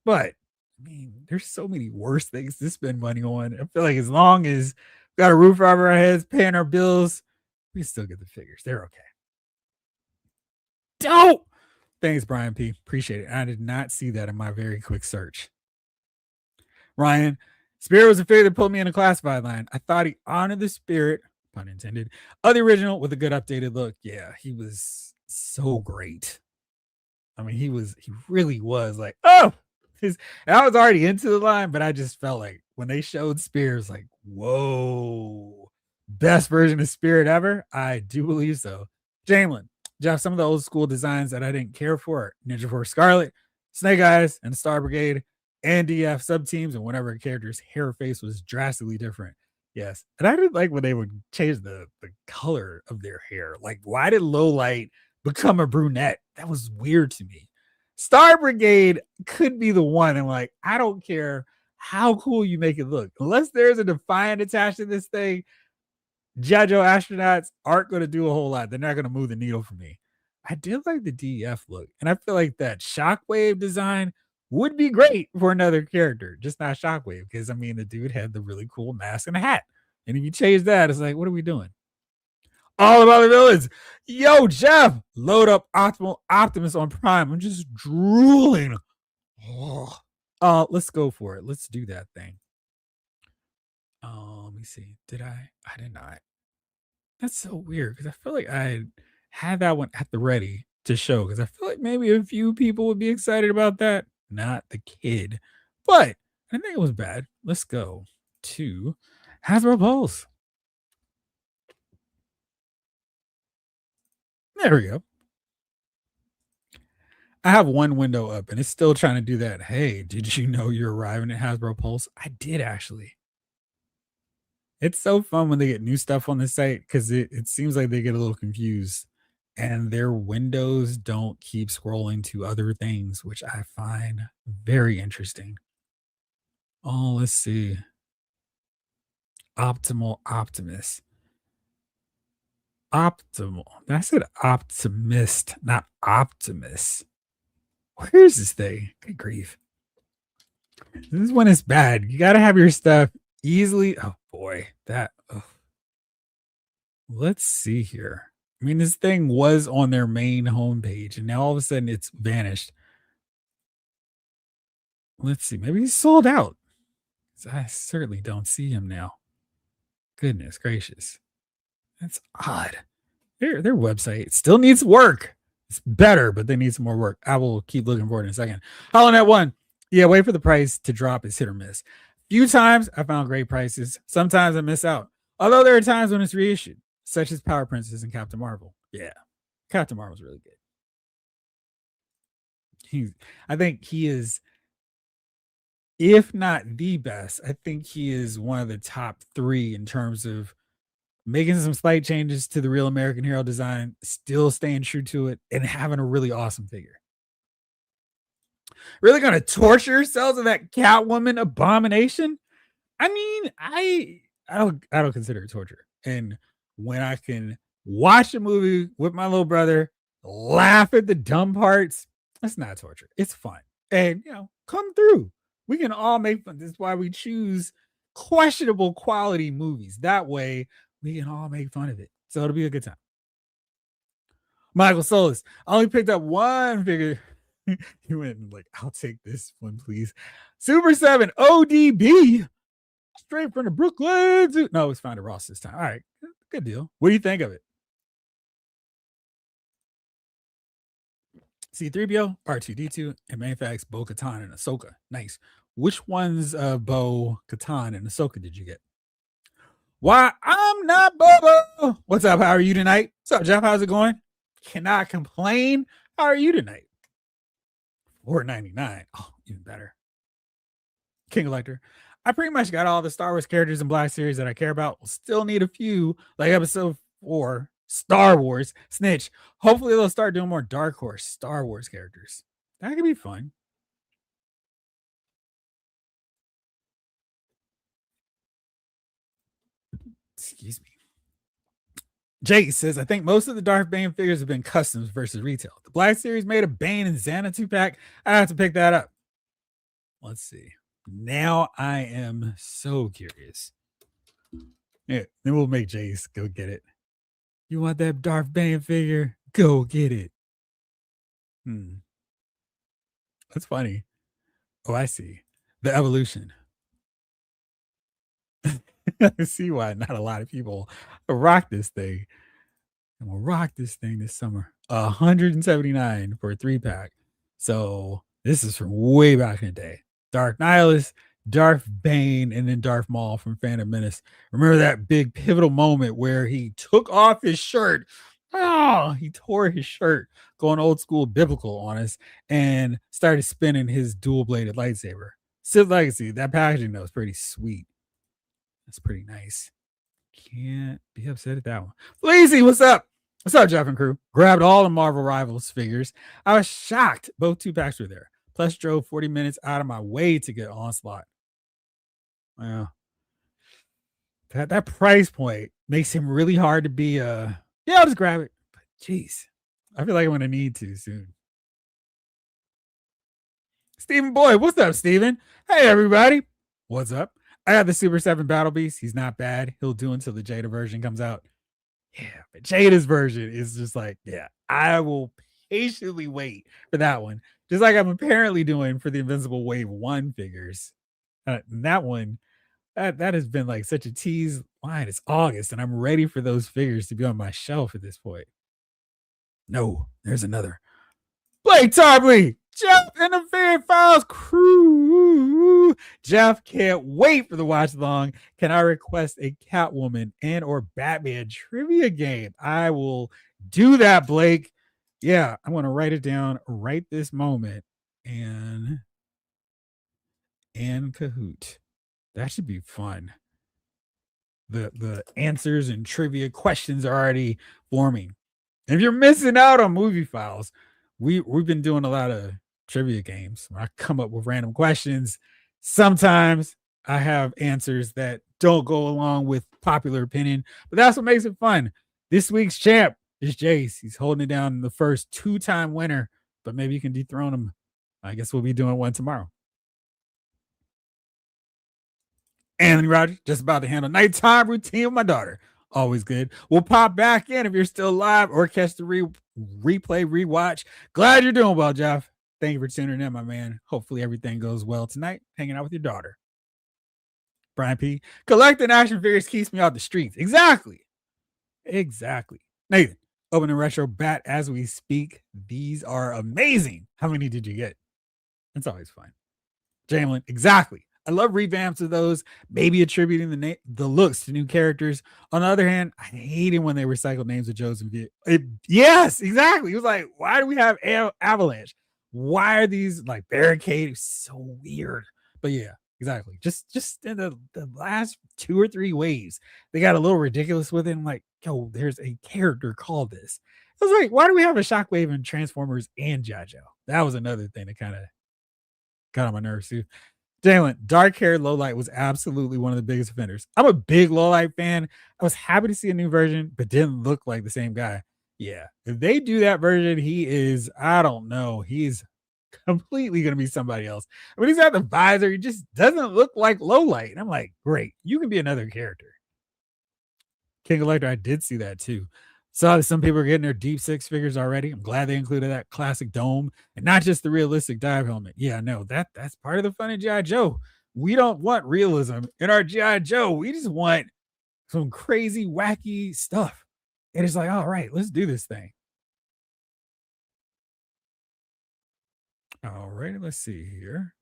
But I mean, there's so many worse things to spend money on. I feel like as long as we got a roof over our heads, paying our bills, we still get the figures. They're okay. Dope. Thanks, Brian P. Appreciate it. I did not see that in my very quick search. Ryan, Spirit was a figure that pulled me in a classified line. I thought he honored the spirit, pun intended, of the original with a good updated look. Yeah, he was so great. I mean, he really was like, oh, and I was already into the line, but I just felt like when they showed Spirit, it was like, whoa, best version of Spirit ever. I do believe so. Jamelin, Jeff, some of the old school designs that I didn't care for: Ninja Force Scarlet, Snake Eyes, and Star Brigade, and DF sub teams, and whenever a character's hair face was drastically different. Yes, and I didn't like when they would change the color of their hair. Like, why did Low Light become a brunette? That was weird to me. Star Brigade could be the one, and like, I don't care how cool you make it look, unless there's a Defiant attached to this thing. G.I. Joe astronauts aren't going to do a whole lot. They're not going to move the needle for me. I did like the DEF look, and I feel like that Shockwave design would be great for another character, just not Shockwave, because I mean, the dude had the really cool mask and a hat. And if you change that, it's like, what are we doing? All about the villains. Yo, Jeff, load up Optimus on Prime. I'm just drooling. Let's go for it. Let's do that thing. Let me see. Did I? I did not. That's so weird because I feel like I had that one at the ready to show because I feel like maybe a few people would be excited about that. Not the kid, but I think it was bad. Let's go to Hasbro Pulse. There we go. I have one window up and it's still trying to do that. Hey, did you know you're arriving at Hasbro Pulse? I did actually. It's so fun when they get new stuff on the site because it seems like they get a little confused and their windows don't keep scrolling to other things, which I find very interesting. Oh, let's see. Optimal Optimus. Optimal. I said optimist, not Optimus. Where is this thing? Good grief. This is when it's bad. You got to have your stuff easily. Oh boy, that. Let's see here. I mean, this thing was on their main homepage, and now all of a sudden it's vanished. Let's see. Maybe he's sold out. I certainly don't see him now. Goodness gracious. That's odd. Their website still needs work. It's better, but they need some more work. I will keep looking for it in a second. Hollow Knight 1. Yeah, wait for the price to drop. It's hit or miss. Few times I found great prices. Sometimes I miss out. Although there are times when it's reissued, such as Power Princess and Captain Marvel. Yeah, Captain Marvel's really good. I think he is, if not the best, I think he is one of the top 3 in terms of making some slight changes to the real American hero design, still staying true to it, and having a really awesome figure. Really gonna torture yourselves with that Catwoman abomination? I mean, I don't consider it torture. And when I can watch a movie with my little brother, laugh at the dumb parts, that's not torture. It's fun. And come through. We can all make fun. That's why we choose questionable quality movies. That way we can all make fun of it. So it'll be a good time. Michael Solis. I only picked up one figure. He went like, I'll take this one, please. Super 7 ODB. Straight from the Brooklyn. No, it's found at Ross this time. All right. Good deal. What do you think of it? C3PO, R2D2, and Manfax, Bo Katan, and Ahsoka. Nice. Which ones of Bo Katan and Ahsoka did you get? Why, I'm not Bobo. What's up? How are you tonight? What's up, Jeff? How's it going? Cannot complain. How are you tonight? $4.99. Oh, even better. King Elector. I pretty much got all the Star Wars characters in Black Series that I care about. We'll still need a few, like episode 4, Star Wars, Snitch. Hopefully they'll start doing more Dark Horse Star Wars characters. That could be fun. Excuse me. Jake says, I think most of the Darth Bane figures have been customs versus retail. The Black Series made a Bane and Xana 2-pack. I have to pick that up. Let's see. Now I am so curious. Yeah, then we'll make Jace go get it. You want that Darth Bane figure? Go get it. That's funny. Oh, I see. The evolution. I see why not a lot of people rock this thing. And we'll rock this thing this summer. 179 for a 3-pack. So this is from way back in the day. Dark Nihilus, Darth Bane, and then Darth Maul from Phantom Menace. Remember that big pivotal moment where he took off his shirt? Oh, he tore his shirt, going old school biblical on us, and started spinning his dual-bladed lightsaber. Sith Legacy, that packaging though is pretty sweet. That's pretty nice. Can't be upset at that one. Lazy, what's up? What's up, Jeff and crew? Grabbed all the Marvel Rivals figures. I was shocked both 2-packs were there. Plus drove 40 minutes out of my way to get Onslaught. Well, that price point makes him really hard to be yeah, I'll just grab it. But jeez, I feel like I'm gonna need to soon. Stephen Boyd, what's up, Stephen? Hey everybody. What's up? I got the Super 7 Battle Beast. He's not bad. He'll do until the Jada version comes out. Yeah, but Jada's version is just like, yeah, I will patiently wait for that one. Just like I'm apparently doing for the Invincible Wave 1 figures. That one, that has been like such a tease line. It's August, and I'm ready for those figures to be on my shelf at this point. No, there's another. Blake Tarpley, Jeff and the Fairy Files crew. Jeff can't wait for the watch along. Can I request a Catwoman and or Batman trivia game? I will do that, Blake. Yeah, I'm going to write it down right this moment. And Kahoot. That should be fun. The answers and trivia questions are already forming. And if you're missing out on Movie Files, we've been doing a lot of trivia games where I come up with random questions. Sometimes I have answers that don't go along with popular opinion, but that's what makes it fun. This week's champ is Jace. He's holding it down, the first 2-time winner, but maybe you can dethrone him. I guess we'll be doing one tomorrow. Anthony Rogers, just about to handle nighttime routine with my daughter. Always good. We'll pop back in if you're still live or catch the replay, rewatch. Glad you're doing well, Jeff. Thank you for tuning in, my man. Hopefully everything goes well tonight. Hanging out with your daughter. Brian P. Collecting action figures keeps me off the streets. Exactly. Exactly. Nathan, opening retro bat as we speak. These are amazing. How many did you get? It's always fun. Jamlin, exactly. I love revamps of those, maybe attributing the looks to new characters. On the other hand, I hated when they recycled names of Joe's and yes, exactly. It was like, why do we have Avalanche? Why are these like barricade? It's so weird. But yeah, exactly. Just in the last 2 or 3 waves, they got a little ridiculous with it. I'm like, yo, there's a character called this. I was like, why do we have a Shockwave in Transformers and G.I. Joe? That was another thing that kind of got on my nerves too. Jalen, dark haired Lowlight was absolutely one of the biggest offenders. I'm a big Lowlight fan. I was happy to see a new version, but didn't look like the same guy. Yeah, if they do that version, he is, I don't know, he's completely going to be somebody else. I mean, he's got the visor. He just doesn't look like Lowlight. And I'm like, great, you can be another character. King Elector, I did see that too. Saw that some people are getting their Deep Six figures already. I'm glad they included that classic dome and not just the realistic dive helmet. Yeah, no, that's part of the fun of G.I. Joe. We don't want realism in our G.I. Joe. We just want some crazy, wacky stuff. And it's like, all right, let's do this thing. All right, let's see here.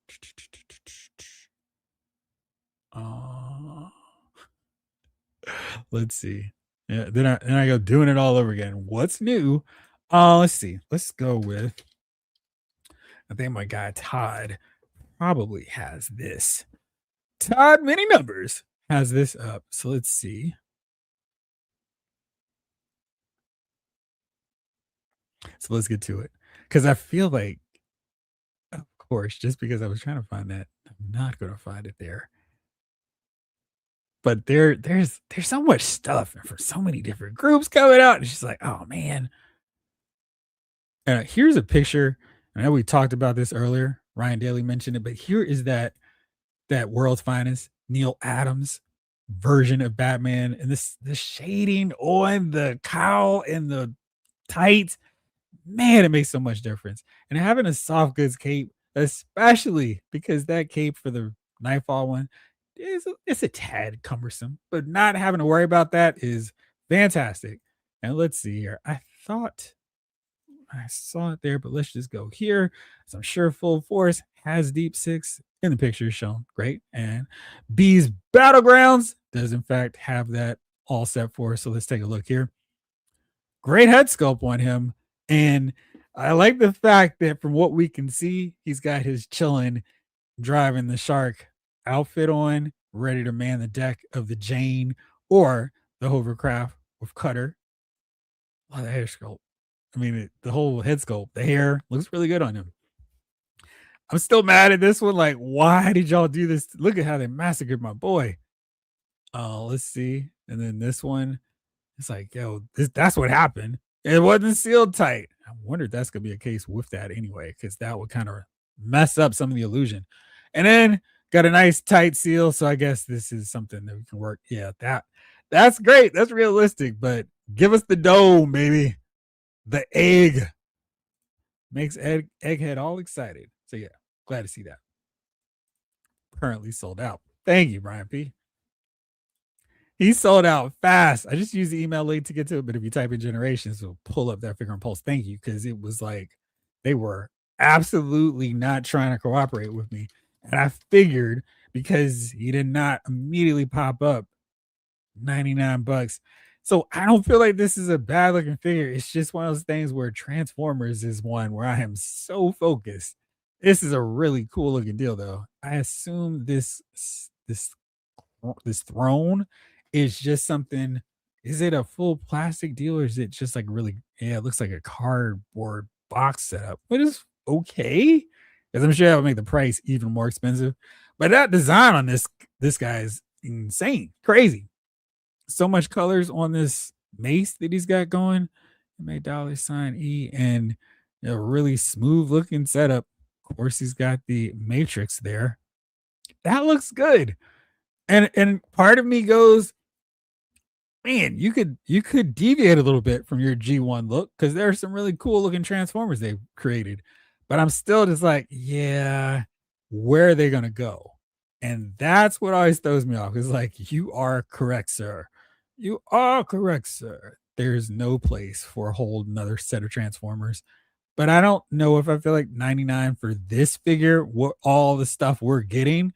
Let's see. Yeah, then I go doing it all over again. What's new? Let's see. Let's go with I think my guy Todd probably has this. Todd Many Numbers has this up. So let's see. So let's get to it. Because I feel like, of course, just because I was trying to find that, I'm not gonna find it there. But there's so much stuff and for so many different groups coming out. It's just like, oh man. Here's a picture. I know we talked about this earlier. Ryan Daly mentioned it, but here is that world's finest Neil Adams version of Batman, and the shading on the cowl and the tights, man, it makes so much difference. And having a soft goods cape, especially because that cape for the Nightfall one it's a tad cumbersome, but not having to worry about that is fantastic. And let's see here. I thought I saw it there, but let's just go here. So I'm sure Full Force has Deep Six in the picture shown. Great. And B's Battlegrounds does, in fact, have that all set for us. So let's take a look here. Great head sculpt on him. And I like the fact that from what we can see, he's got his chilling driving the shark outfit on, ready to man the deck of the Jane or the hovercraft with Cutter. A lot of hair sculpt. I mean, the whole head sculpt, the hair looks really good on him. I'm still mad at this one. Like, why did y'all do this? Look at how they massacred my boy. Let's see. And then this one, it's like, yo, that's what happened. It wasn't sealed tight. I wonder if that's gonna be a case with that anyway, because that would kind of mess up some of the illusion. And then got a nice tight seal. So I guess this is something that we can work. Yeah, that's great. That's realistic, but give us the dome, baby. The egg makes Egghead all excited. So yeah, glad to see that. Currently sold out. Thank you, Brian P. He sold out fast. I just used the email link to get to it, but if you type in generations, it'll pull up that figure and pulse. Thank you, because it was like they were absolutely not trying to cooperate with me. And I figured because he did not immediately pop up $99. So I don't feel like this is a bad looking figure. It's just one of those things where Transformers is one where I am so focused. This is a really cool looking deal, though. I assume this throne is just something. Is it a full plastic deal or is it just like really? Yeah, it looks like a cardboard box setup, but it's okay. Because I'm sure that would make the price even more expensive. But that design on this guy is insane, crazy. So much colors on this mace that he's got going. Made $E and a really smooth looking setup. Of course, he's got the matrix there. That looks good. And part of me goes, man, you could deviate a little bit from your G1 look because there are some really cool looking Transformers they've created. But I'm still just like, yeah, where are they gonna go? And that's what always throws me off. It's like, you are correct, sir. You are correct, sir. There's no place for a whole another set of Transformers. But I don't know if I feel like 99 for this figure, what all the stuff we're getting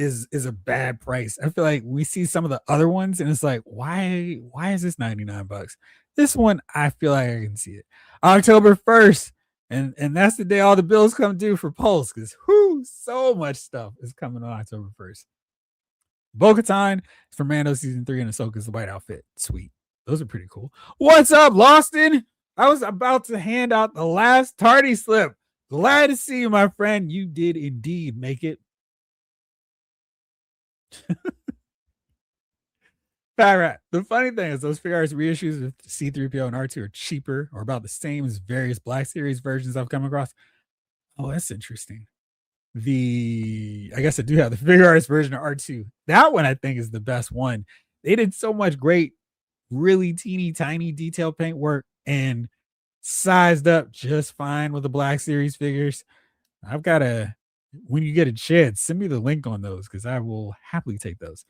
is a bad price. I feel like we see some of the other ones and it's like, why is this 99 bucks? This one, I feel like I can see it. October 1st. And that's the day all the bills come due for Pulse because whoo, so much stuff is coming on October 1st. Bo-Katan for Mando season 3 and Ahsoka's the white outfit. Sweet. Those are pretty cool. What's up, Loston? I was about to hand out the last tardy slip. Glad to see you, my friend. You did indeed make it. Fat Rat. The funny thing is, those figure arts reissues of C3PO and R2 are cheaper or about the same as various Black Series versions I've come across. Oh, that's interesting. I guess I do have the figure arts version of R2. That one I think is the best one. They did so much great, really teeny tiny detail paint work and sized up just fine with the Black Series figures. I've got a when you get a chance, send me the link on those because I will happily take those.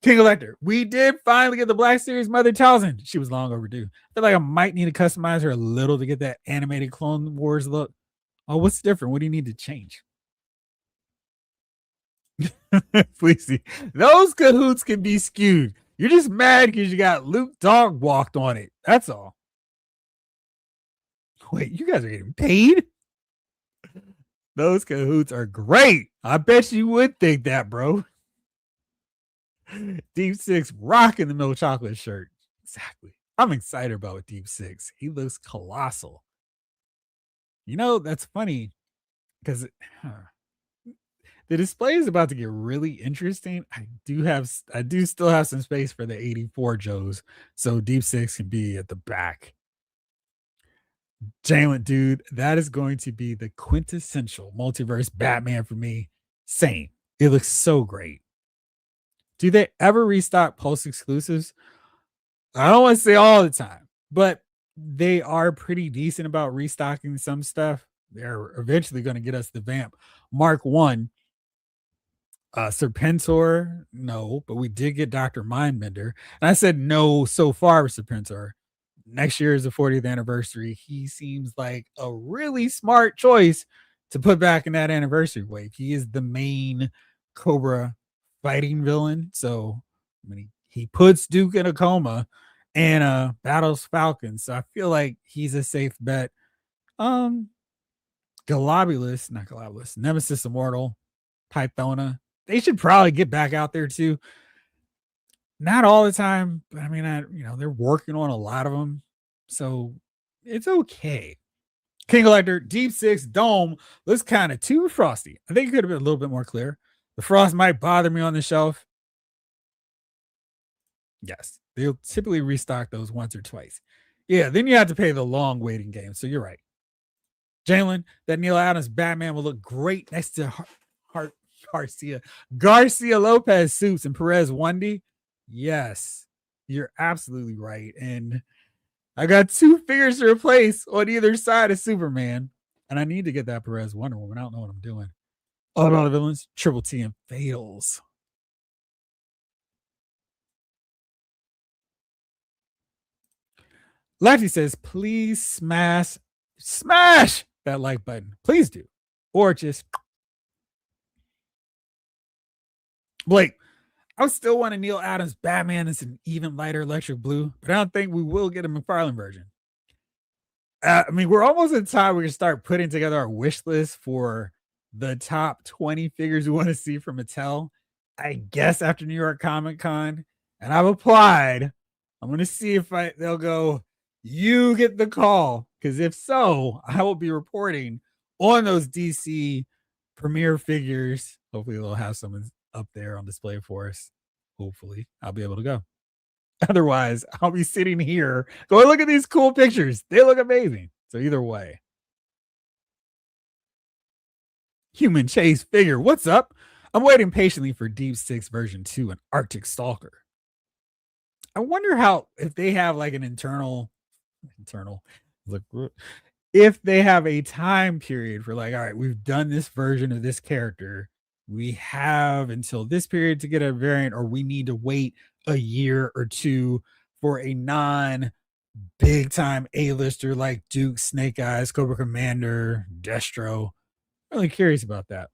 King Elector, we did finally get the Black Series Mother Talzin. She was long overdue. I feel like I might need to customize her a little to get that animated Clone Wars look. Oh, what's different? What do you need to change? Please see. Those cahoots can be skewed. You're just mad because you got Luke Dog walked on it. That's all. Wait, you guys are getting paid? Those cahoots are great. I bet you would think that, bro. Deep Six rocking the milk chocolate shirt. Exactly. I'm excited about Deep Six. He looks colossal. You know, that's funny because the display is about to get really interesting. I do still have some space for the 84 Joes, so Deep Six can be at the back. Jalen, dude, that is going to be the quintessential multiverse Batman for me. Same. It looks so great. Do they ever restock Pulse exclusives? I don't want to say all the time, but they are pretty decent about restocking some stuff. They're eventually going to get us the Vamp Mark 1. Serpentor, no, but we did get Dr. Mindbender. And I said no so far with Serpentor. Next year is the 40th anniversary. He seems like a really smart choice to put back in that anniversary wave. He is the main Cobra fighting villain. So I mean, he puts Duke in a coma and battles Falcon. So I feel like he's a safe bet. Um Globulus, not Globulus, Nemesis Immortal, Pythona. They should probably get back out there too. Not all the time, but I mean, they're working on a lot of them, so it's okay. King Elector, Deep Six, Dome looks kind of too frosty. I think it could have been a little bit more clear. The frost might bother me on the shelf. Yes, they'll typically restock those once or twice. Yeah, then you have to pay the long waiting game. So you're right. Jalen, that Neil Adams Batman will look great next to Garcia Lopez suits and Perez Wendy. Yes, you're absolutely right. And I got two figures to replace on either side of Superman. And I need to get that Perez Wonder Woman. I don't know what I'm doing. All about the villains, Triple T and Fails. Lefty says, please smash that like button. Please do. Or just Blake. I still want a Neil Adams Batman that's an even lighter electric blue, but I don't think we will get a McFarlane version. I mean, we're almost at the time we can start putting together our wish list for the top 20 figures we want to see from Mattel. I guess after New York Comic Con, and I've applied. I'm going to see if they'll go, you get the call. Because if so, I will be reporting on those DC premiere figures. Hopefully, they'll have some up there on display for us. Hopefully, I'll be able to go. Otherwise, I'll be sitting here going, look at these cool pictures. They look amazing. So either way. Human Chase figure. What's up? I'm waiting patiently for Deep Six version 2 and Arctic Stalker. I wonder how if they have like an internal look if they have a time period for like, all right, we've done this version of this character. We have until this period to get a variant, or we need to wait a year or two for a non big time A-lister like Duke, Snake Eyes, Cobra Commander, Destro. Really curious about that.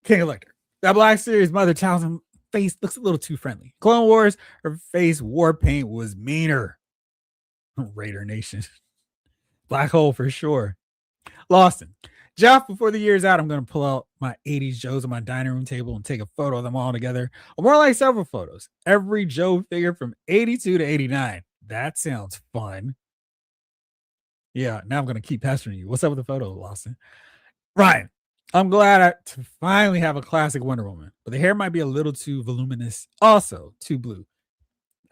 King Elector. That Black Series Mother Townsend face looks a little too friendly. Clone Wars, her face war paint was meaner. Raider Nation. Black hole for sure. Lawson. Jeff, before the year's out, I'm going to pull out my 80s Joes on my dining room table and take a photo of them all together. Or more like several photos. Every Joe figure from 82 to 89. That sounds fun. Yeah, now I'm going to keep pestering you. What's up with the photo, Lawson? Ryan, I'm glad to finally have a classic Wonder Woman, but the hair might be a little too voluminous. Also, too blue.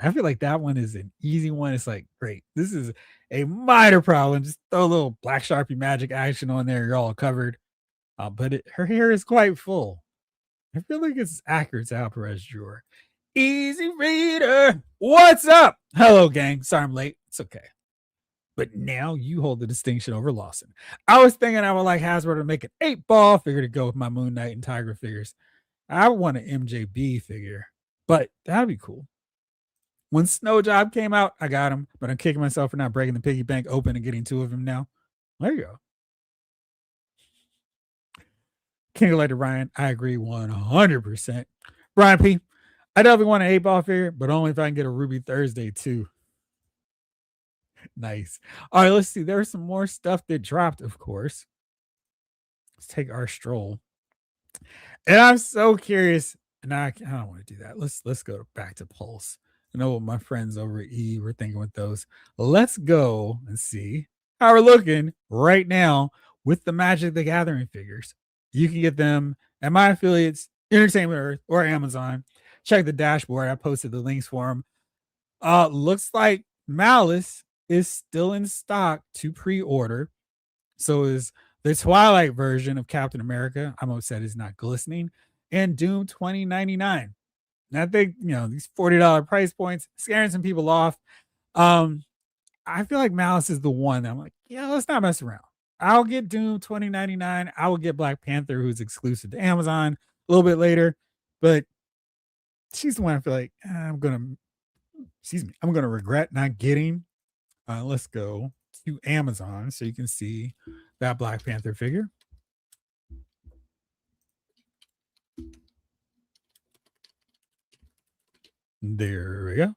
I feel like that one is an easy one. It's like, great. This is a minor problem. Just throw a little black Sharpie magic action on there. You're all covered. But her hair is quite full. I feel like it's accurate to Al Perez drawer. Easy reader. What's up? Hello, gang. Sorry I'm late. It's okay. But now you hold the distinction over Lawson. I was thinking I would like Hasbro to make an 8-ball figure to go with my Moon Knight and Tiger figures. I want an MJB figure, but that'd be cool. When Snow Job came out, I got him, but I'm kicking myself for not breaking the piggy bank open and getting 2 of them now. There you go. King Elector Ryan, I agree 100%. Brian P, I definitely want an 8-ball figure, but only if I can get a Ruby Thursday too. Nice. All right, let's see. There's some more stuff that dropped, of course. Let's take our stroll. And I'm so curious. And I don't want to do that. Let's go back to Pulse. I know what my friends over at E were thinking with those. Let's go and see how we're looking right now with the Magic the Gathering figures. You can get them at my affiliates, Entertainment Earth or Amazon. Check the dashboard. I posted the links for them. Looks like Malice is still in stock to pre-order. So is the Twilight version of Captain America. I'm upset it's not glistening. And Doom 2099. And I think, these $40 price points scaring some people off. I feel like Malice is the one that I'm like, yeah, let's not mess around. I'll get Doom 2099. I will get Black Panther, who's exclusive to Amazon a little bit later. But she's the one I feel like I'm going to regret not getting. Let's go to Amazon so you can see that Black Panther figure. There we go.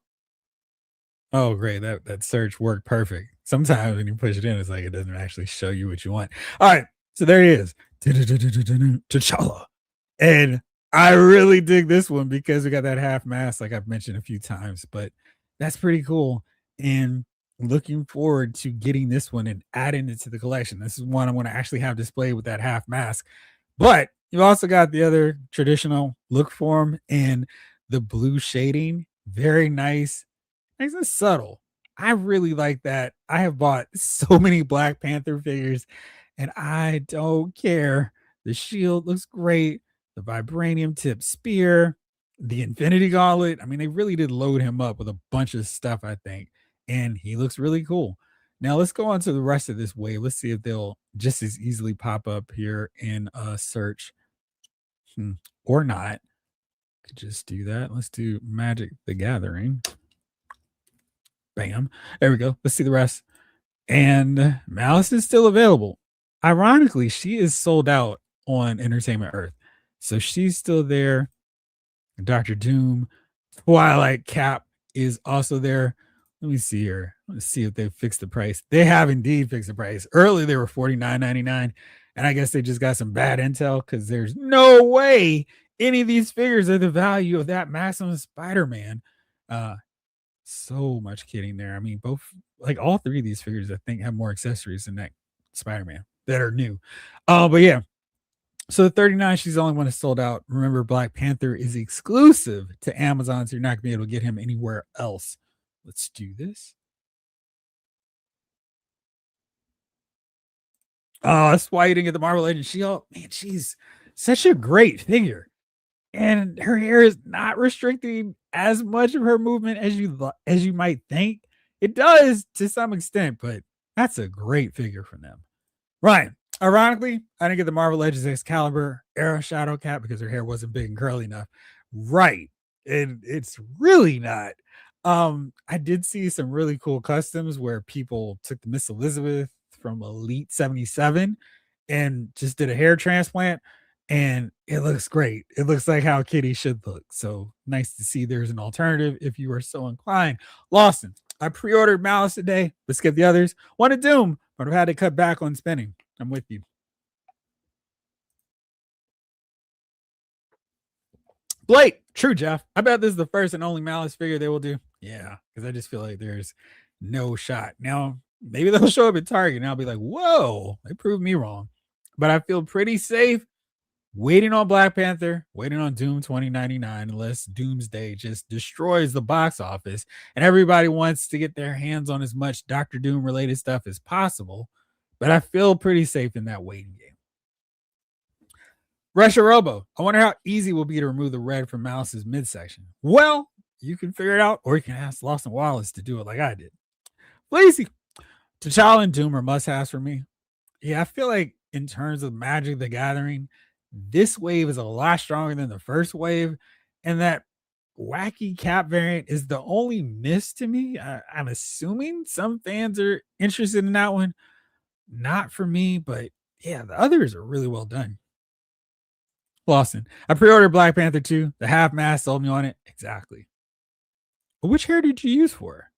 Oh, great. That search worked perfect. Sometimes when you push it in, it's like it doesn't actually show you what you want. All right. So there he is. T'Challa. And I really dig this one because we got that half mask, like I've mentioned a few times, but that's pretty cool. And looking forward to getting this one and adding it to the collection. This is one I want to actually have displayed with that half mask. But you've also got the other traditional look form and the blue shading. Very nice. Nice and subtle. I really like that. I have bought so many Black Panther figures and I don't care. The shield looks great. The vibranium tip spear, the Infinity Gauntlet. I mean, they really did load him up with a bunch of stuff, I think. And he looks really cool. Now let's go on to the rest of this wave. Let's see if they'll just as easily pop up here in a search or not. Could just do that. Let's do Magic the Gathering. Bam. There we go. Let's see the rest. And Malice is still available. Ironically, she is sold out on Entertainment Earth. So she's still there. Dr. Doom, Twilight Cap is also there. Let me see here. Let's see if they've fixed the price. They have indeed fixed the price. Early, they were $49.99. And I guess they just got some bad intel because there's no way any of these figures are the value of that Maximum Spider-Man. So much kidding there. I mean, both, like all 3 of these figures, I think, have more accessories than that Spider-Man that are new. But yeah. So the 39, she's the only one that's sold out. Remember, Black Panther is exclusive to Amazon, so you're not going to be able to get him anywhere else. Let's do this. Oh, that's why you didn't get the Marvel Legends She-Hulk. Man, she's such a great figure. And her hair is not restricting as much of her movement as you might think. It does to some extent, but that's a great figure from them. Ryan, ironically, I didn't get the Marvel Legends Excalibur era Shadow Cat because her hair wasn't big and curly enough. Right. And it's really not. I did see some really cool customs where people took the Miss Elizabeth from Elite 77 and just did a hair transplant, and it looks great. It looks like how Kitty should look. So nice to see there's an alternative if you are so inclined. Lawson, I pre-ordered Malice today, but skip the others. Wanted Doom, but I've had to cut back on spending. I'm with you. Blake, true, Jeff. I bet this is the first and only Malice figure they will do. Yeah, because I just feel like there's no shot. Now, maybe they'll show up at Target and I'll be like, whoa, they proved me wrong. But I feel pretty safe waiting on Black Panther, waiting on Doom 2099, unless Doomsday just destroys the box office and everybody wants to get their hands on as much Doctor Doom related stuff as possible. But I feel pretty safe in that waiting game. Russia Robo, I wonder how easy it will be to remove the red from Malice's midsection. Well, you can figure it out, or you can ask Lawson Wallace to do it like I did. Lazy. T'Challa and Doom are must-haves for me. Yeah, I feel like in terms of Magic the Gathering, this wave is a lot stronger than the first wave, and that wacky cap variant is the only miss to me. I'm assuming some fans are interested in that one. Not for me, but yeah, the others are really well done. Lawson, I pre-ordered Black Panther 2. The half mask sold me on it. Exactly. Which hair did you use for?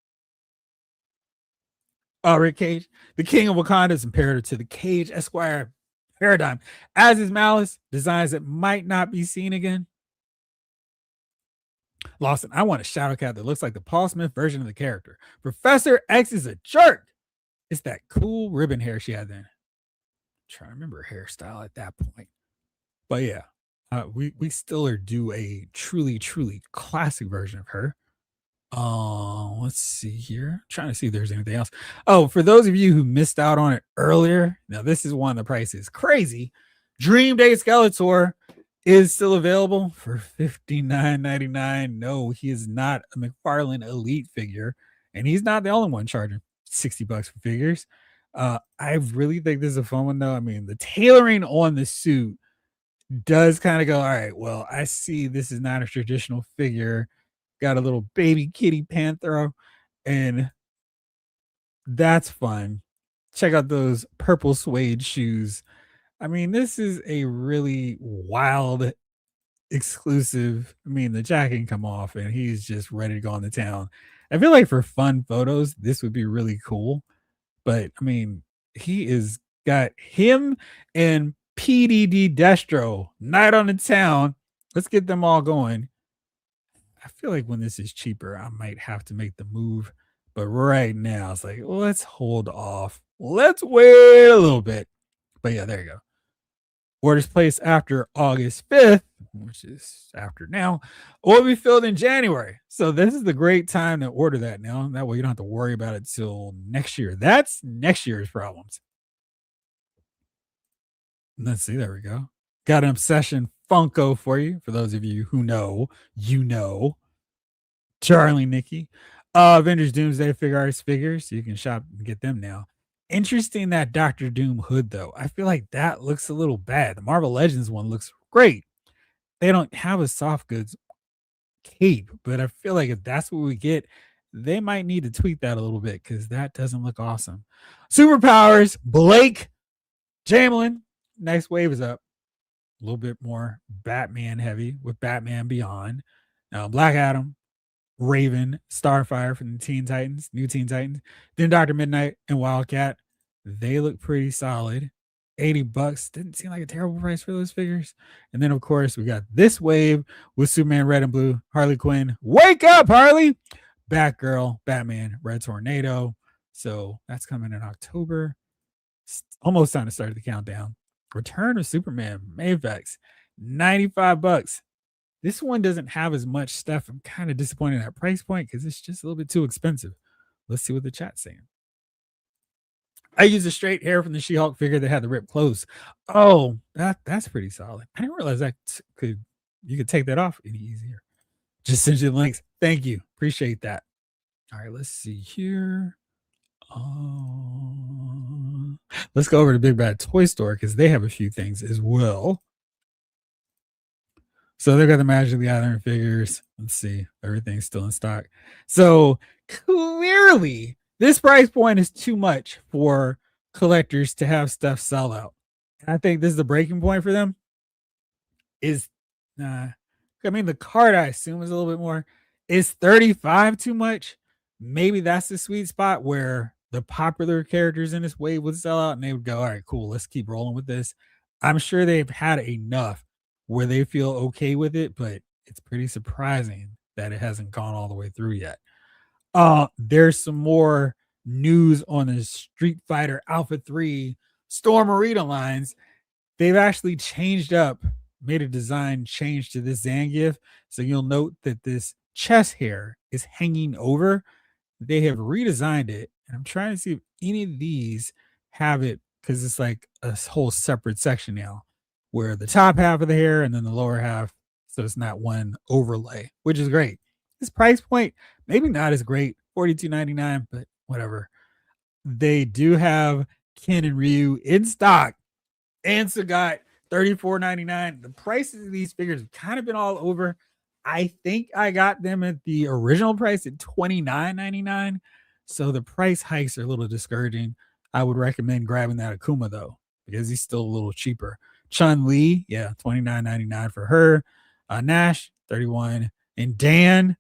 Oh, Rick Cage. The King of Wakanda is imperative to the Cage Esquire paradigm, as is Malice, designs that might not be seen again. Lawson, I want a Shadow Cat that looks like the Paul Smith version of the character. Professor X is a jerk. It's that cool ribbon hair she had then. I'm trying to remember her hairstyle at that point. But yeah, we still are due a truly classic version of her. Let's see here. I'm trying to see if there's anything else. Oh, for those of you who missed out on it earlier, now this is one of the prices crazy. Dream Day Skeletor is still available for $59.99. No, he is not a McFarlane Elite figure, and he's not the only one charging $60 for figures. I really think this is a fun one though. I mean, the tailoring on the suit does kind of go, all right, well, I see this is not a traditional figure. Got a little baby kitty panther, and that's fun. Check out those purple suede shoes. I mean, this is a really wild exclusive. I mean, the jacket can come off and he's just ready to go on the town. I feel like for fun photos, this would be really cool. But I mean, he is got him and PDD Destro night on the town. Let's get them all going. I feel like when this is cheaper, I might have to make the move. But right now, it's like, let's hold off. Let's wait a little bit. But yeah, there you go. Orders placed after August 5th, which is after now, will be filled in January. So this is the great time to order that now. That way you don't have to worry about it till next year. That's next year's problems. Let's see. There we go. Got an Obsession Funko for you. For those of you who know, you know. Charlie Nikki. Avengers Doomsday Figure Arts figures. You can shop and get them now. Interesting that Doctor Doom hood, though. I feel like that looks a little bad. The Marvel Legends one looks great. They don't have a soft goods cape, but I feel like if that's what we get, they might need to tweak that a little bit because that doesn't look awesome. Superpowers, Blake, Jamelin. Next wave is up. A little bit more Batman heavy with Batman Beyond. Black Adam, Raven, Starfire from the Teen Titans, New Teen Titans, then Dr. Midnight and Wildcat. They look pretty solid. $80 didn't seem like a terrible price for those figures. And then, of course, we got this wave with Superman Red and Blue, Harley Quinn. Wake up, Harley! Batgirl, Batman, Red Tornado. So that's coming in October. It's almost time to start the countdown. Return of Superman, Mafex, $95. This one doesn't have as much stuff. I'm kind of disappointed at that price point because it's just a little bit too expensive. Let's see what the chat's saying. I used a straight hair from the She-Hulk figure that had the ripped clothes. Oh, that's pretty solid. I didn't realize that you could take that off any easier. Just send you the links. Thank you. Appreciate that. All right, let's see here. Let's go over to Big Bad Toy Store because they have a few things as well. So they've got the Magic of the Gathering figures. Let's see. Everything's still in stock. So clearly, this price point is too much for collectors to have stuff sell out. And I think this is the breaking point for them. Is I mean, the card I assume is a little bit more. Is 35 too much? Maybe that's the sweet spot where the popular characters in this wave would sell out and they would go, all right, cool, let's keep rolling with this. I'm sure they've had enough where they feel okay with it, but it's pretty surprising that it hasn't gone all the way through yet. There's some more news on the Street Fighter Alpha 3 Storm Arena lines. They've actually changed up, made a design change to this Zangief. So you'll note that this chest hair is hanging over. They have redesigned it. And I'm trying to see if any of these have it because it's like a whole separate section now where the top half of the hair and then the lower half. So it's not one overlay, which is great. This price point, maybe not as great, $42.99, but whatever. They do have Ken and Ryu in stock and Sagat $34.99. The prices of these figures have kind of been all over. I think I got them at the original price at $29.99. So the price hikes are a little discouraging. I would recommend grabbing that Akuma though, because he's still a little cheaper. Chun Li, yeah, $29.99 for her. Nash, 31, and Dan,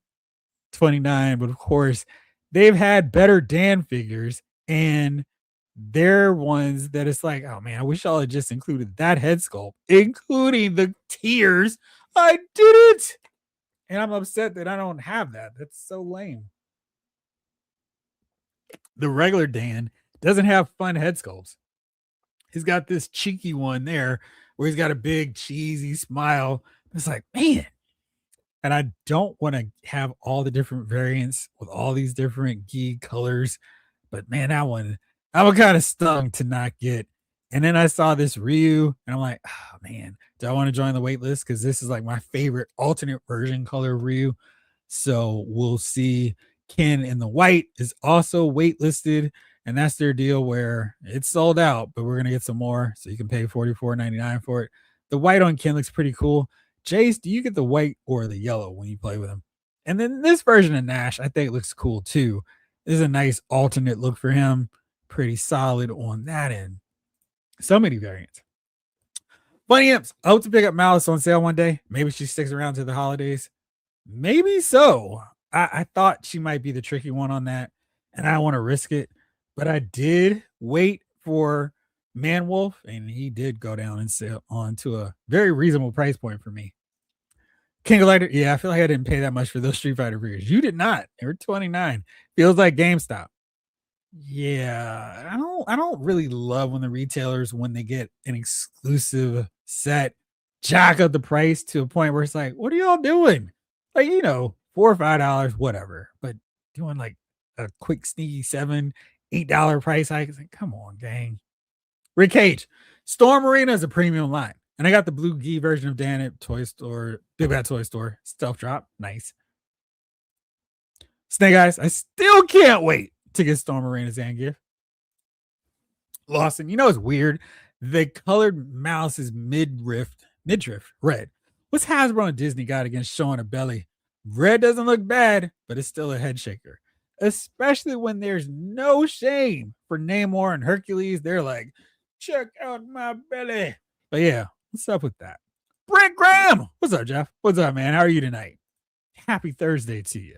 29. But of course, they've had better Dan figures, and they're ones that it's like, oh man, I wish y'all had just included that head sculpt, including the tears. I didn't. And I'm upset that I don't have that. That's so lame. The regular Dan doesn't have fun head sculpts. He's got this cheeky one there where he's got a big cheesy smile. It's like, man. And I don't want to have all the different variants with all these different gi colors. But man, that one, I was kind of stung to not get. And then I saw this Ryu, and I'm like, oh man, do I want to join the wait list? Because this is like my favorite alternate version color of Ryu. So we'll see. Ken in the white is also waitlisted, and that's their deal where it's sold out, but we're gonna get some more, so you can pay $44.99 for it. The white on Ken looks pretty cool. Jace, do you get the white or the yellow when you play with him? And then this version of Nash, I think looks cool too. This is a nice alternate look for him. Pretty solid on that end. So many variants. Bunny Imps. I hope to pick up Malice on sale one day. Maybe she sticks around to the holidays. Maybe so. I thought she might be the tricky one on that, and I want to risk it. But I did wait for Manwolf, and he did go down and sell on to a very reasonable price point for me. King of Lighter, yeah, I feel like I didn't pay that much for those Street Fighter figures. You did not. They were 29. Feels like GameStop. Yeah, I don't really love when the retailers, when they get an exclusive set, jack up the price to a point where it's like, what are y'all doing? Like, $4 or $5, whatever. But doing like a quick sneaky $7, $8 price hike, it's like, come on, gang. Rick Cage, Storm Arena is a premium line. And I got the blue gi version of Dan at Toy Store, Big Bad Toy Store. Stealth drop. Nice. Snake Eyes, I still can't wait to get Storm Arena Zangief. Lawson, it's weird. They colored Mouse's midriff red. What's Hasbro and Disney got against showing a belly? Red doesn't look bad, but it's still a head shaker. Especially when there's no shame for Namor and Hercules. They're like, check out my belly. But yeah, what's up with that? Brent Graham. What's up, Jeff? What's up, man? How are you tonight? Happy Thursday to you.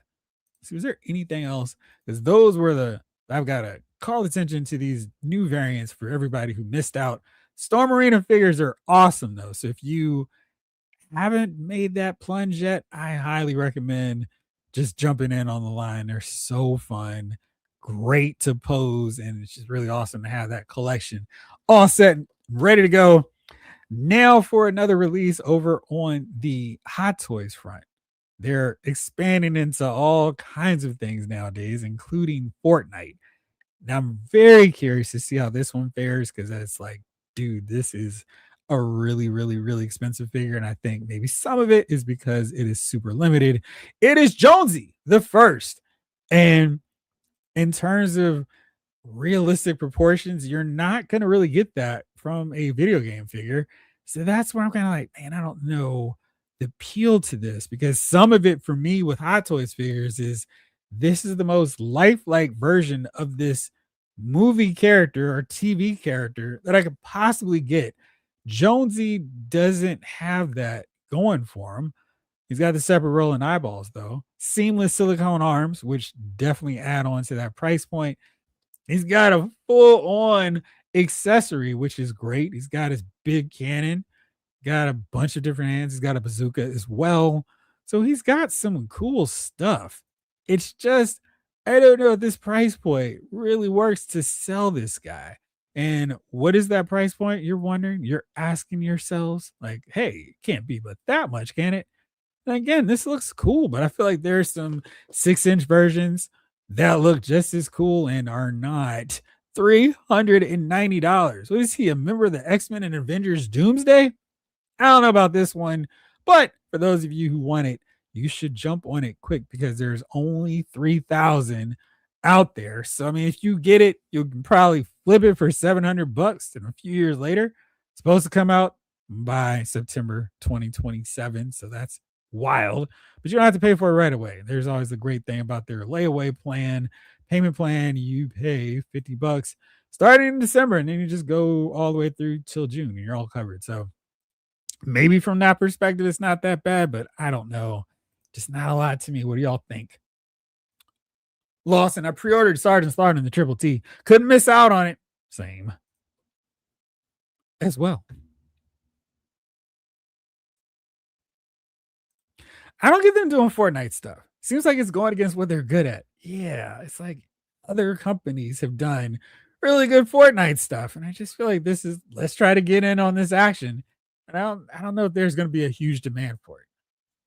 So is there anything else? Because those were I've got to call attention to these new variants for everybody who missed out. Storm Arena figures are awesome, though. So if you haven't made that plunge yet, I highly recommend just jumping in on the line. They're so fun, great to pose, and it's just really awesome to have that collection all set, ready to go. Now for another release over on the Hot Toys front. They're expanding into all kinds of things nowadays, including Fortnite. Now I'm very curious to see how this one fares because it's like, dude, this is a really, really, really expensive figure, and I think maybe some of it is because it is super limited. It is Jonesy the first, and in terms of realistic proportions, you're not gonna really get that from a video game figure. So that's where I'm kinda like, man, I don't know the appeal to this because some of it for me with Hot Toys figures is this is the most lifelike version of this movie character or TV character that I could possibly get. Jonesy doesn't have that going for him. He's got the separate rolling eyeballs though. Seamless silicone arms, which definitely add on to that price point. He's got a full on accessory, which is great. He's got his big cannon, got a bunch of different hands. He's got a bazooka as well. So he's got some cool stuff. It's just, I don't know if this price point really works to sell this guy. And what is that price point? You're wondering, you're asking yourselves, like, hey, it can't be but that much, can it? And again, this looks cool, but I feel like there's some 6-inch versions that look just as cool and are not $390. What is he, a member of the X-Men and Avengers Doomsday? I don't know about this one, but for those of you who want it, you should jump on it quick because there's only 3,000 out there. So I mean, if you get it, you can probably flip it for 700 bucks and a few years later. It's supposed to come out by September 2027. So that's wild, but you don't have to pay for it right away. There's always the great thing about their layaway plan, payment plan. You pay 50 bucks starting in December and then you just go all the way through till June and you're all covered. So maybe from that perspective, it's not that bad, but I don't know. Just not a lot to me. What do y'all think? Lawson, I pre-ordered Sergeant Slaughter in the Triple T. Couldn't miss out on it. Same as well. I don't get them doing Fortnite stuff. Seems like it's going against what they're good at. Yeah, it's like other companies have done really good Fortnite stuff, and I just feel like this is let's try to get in on this action. And I don't know if there's going to be a huge demand for it.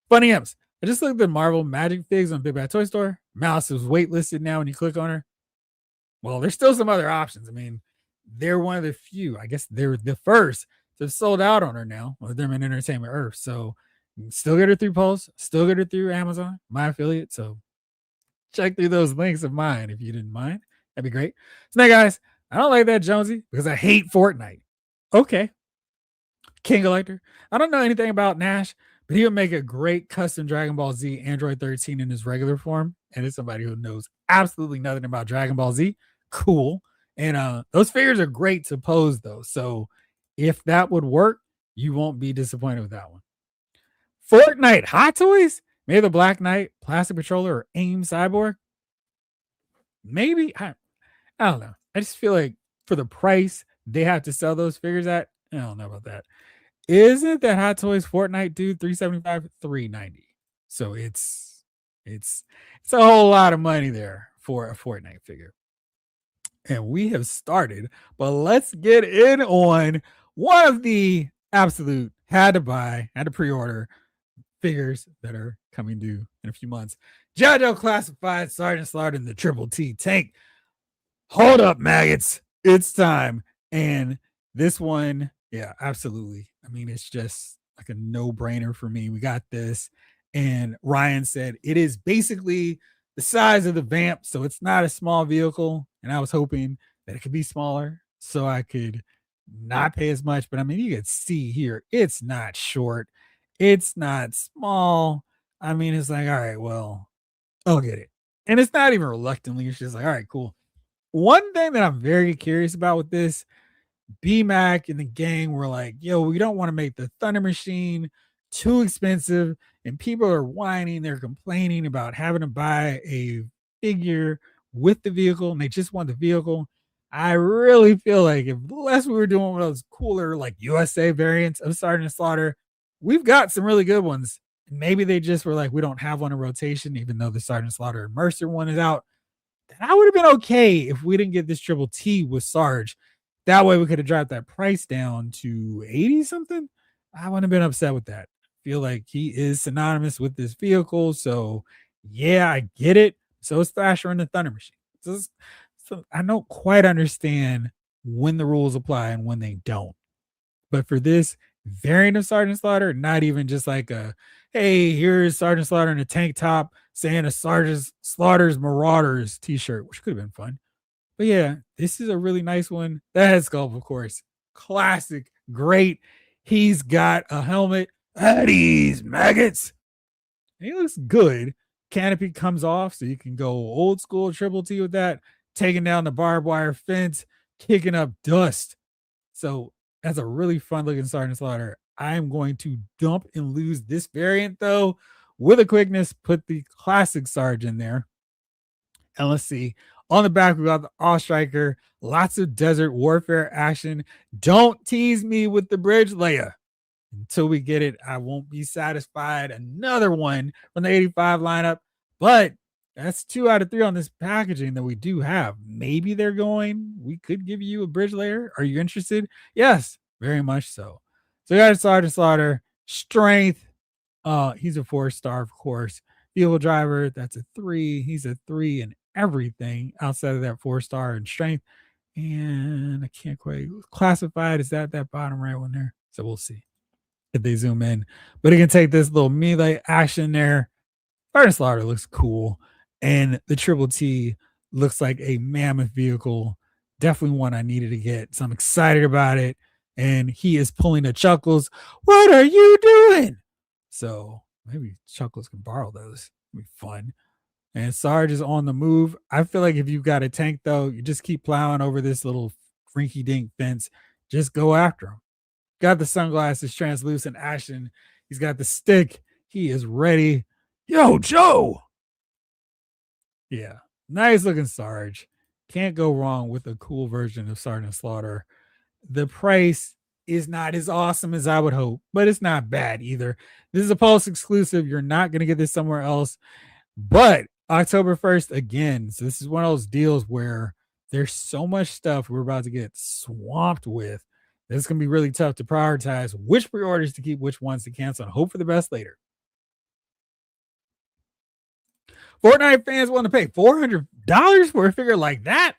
Funny M's. I just looked at Marvel Magic Figs on Big Bad Toy Store. Mouse is waitlisted now when you click on her. Well, there's still some other options. I mean, they're one of the few. I guess they're the first to have sold out on her now with them in Entertainment Earth. So still get her through Pulse, still get her through Amazon, my affiliate. So check through those links of mine if you didn't mind. That'd be great. So now, guys, I don't like that Jonesy because I hate Fortnite. Okay. King Elector. I don't know anything about Nash, but he would make a great custom Dragon Ball Z Android 13 in his regular form. And it's somebody who knows absolutely nothing about Dragon Ball Z. Cool. And those figures are great to pose, though. So if that would work, you won't be disappointed with that one. Fortnite Hot Toys? Maybe the Black Knight, Plastic Patroller, or AIM Cyborg? Maybe. I don't know. I just feel like for the price they have to sell those figures at, I don't know about that. Isn't that Hot Toys Fortnite dude 375 390? So it's a whole lot of money there for a Fortnite figure. And we have started, but let's get in on one of the absolute had to buy, had to pre-order figures that are coming due in a few months. JoJo Classified Sergeant Slaughter in the Triple T tank. Hold up, maggots. It's time. And this one, yeah, absolutely. I mean, it's just like a no-brainer for me. We got this. And Ryan said it is basically the size of the Vamp, so it's not a small vehicle. And I was hoping that it could be smaller so I could not pay as much. But I mean, you can see here, it's not short, it's not small. I mean, it's like, all right, well, I'll get it. And it's not even reluctantly, it's just like, all right, cool. One thing that I'm very curious about with this, BMAC and the gang were like, yo, we don't want to make the Thunder Machine too expensive. And people are whining, they're complaining about having to buy a figure with the vehicle and they just want the vehicle. I really feel like if unless we were doing one of those cooler like USA variants of Sergeant Slaughter, we've got some really good ones. Maybe they just were like, we don't have one in rotation, even though the Sergeant Slaughter and Mercer one is out. Then I would have been okay if we didn't get this Triple T with Sarge. That way we could have dropped that price down to 80 something. I wouldn't have been upset with that. Feel like he is synonymous with this vehicle. So yeah, I get it. So is Thrasher and the Thunder Machine. So I don't quite understand when the rules apply and when they don't. But for this variant of Sergeant Slaughter, not even just like a, hey, here's Sergeant Slaughter in a tank top saying a Sergeant Slaughter's Marauders t-shirt, which could have been fun. But yeah, this is a really nice one. The head sculpt, of course, classic, great. He's got a helmet. At ease, maggots. He looks good. Canopy comes off, so you can go old school triple T with that, taking down the barbed wire fence, kicking up dust. So that's a really fun looking Sergeant Slaughter. I'm going to dump and lose this variant though with a quickness, put the classic Sarge in there. And let's see. On the back, we got the All Striker, lots of desert warfare action. Don't tease me with the bridge layer. Until we get it, I won't be satisfied. Another one from the 85 lineup, but that's 2 out of 3 on this packaging that we do have. Maybe they're going, we could give you a bridge layer. Are you interested? Yes, very much so. So we got a Sergeant Slaughter, strength. He's a 4-star, of course. Vehicle driver, that's a 3. He's a 3 in everything outside of that 4-star in strength. And I can't quite classified. Is that bottom right one there? So we'll see if they zoom in. But it can take this little melee action there. Sergeant Slaughter looks cool. And the Triple T looks like a mammoth vehicle. Definitely one I needed to get. So I'm excited about it. And he is pulling the Chuckles. What are you doing? So maybe Chuckles can borrow those. It'd be fun. And Sarge is on the move. I feel like if you've got a tank, though, you just keep plowing over this little rinky dink fence. Just go after him. Got the sunglasses, translucent action. He's got the stick. He is ready. Yo, Joe. Yeah. Nice looking Sarge. Can't go wrong with a cool version of Sergeant Slaughter. The price is not as awesome as I would hope, but it's not bad either. This is a Pulse exclusive. You're not going to get this somewhere else. But October 1st again. So this is one of those deals where there's so much stuff we're about to get swamped with. It's going to be really tough to prioritize which pre-orders to keep, which ones to cancel, and hope for the best later. Fortnite fans want to pay $400 for a figure like that?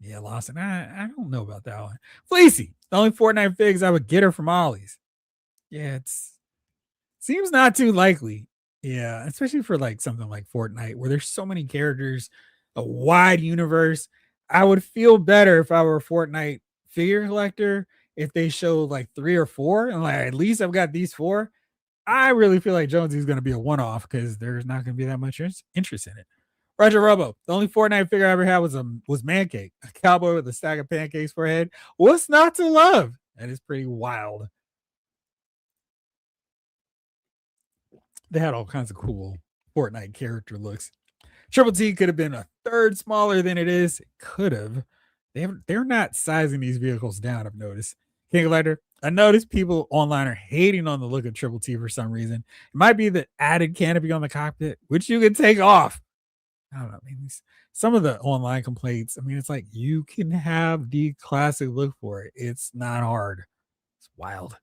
Yeah, Lawson, I don't know about that one. Fleecy, the only Fortnite figs I would get her from Ollie's. Yeah, it's seems not too likely. Yeah, especially for like something like Fortnite, where there's so many characters, a wide universe. I would feel better if I were a Fortnite figure collector if they showed like 3 or 4, and like at least I've got these 4. I really feel like Jonesy's going to be a one-off because there's not going to be that much interest in it. Roger Robo, the only Fortnite figure I ever had was Mancake, a cowboy with a stack of pancakes for a head. What's not to love? That is pretty wild. They had all kinds of cool Fortnite character looks. Triple T could have been a third smaller than it is. It could have. They're not sizing these vehicles down, I've noticed. King Collector, I noticed people online are hating on the look of Triple T for some reason. It might be the added canopy on the cockpit, which you can take off. I don't know. I mean, some of the online complaints, I mean, it's like you can have the classic look for it. It's not hard. It's wild.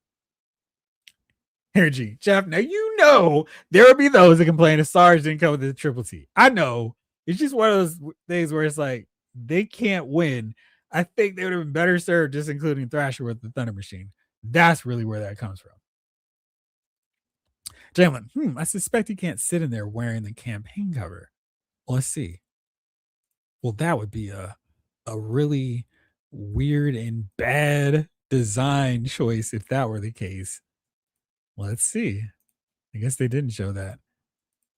Energy, Jeff. Now you know there will be those that complain the Sarge didn't come with the Triple T. I know. It's just one of those things where it's like they can't win. I think they would have been better served just including Thrasher with the Thunder Machine. That's really where that comes from. Jalen, I suspect he can't sit in there wearing the campaign cover. Well, let's see. Well, that would be a really weird and bad design choice if that were the case. Let's see. I guess they didn't show that.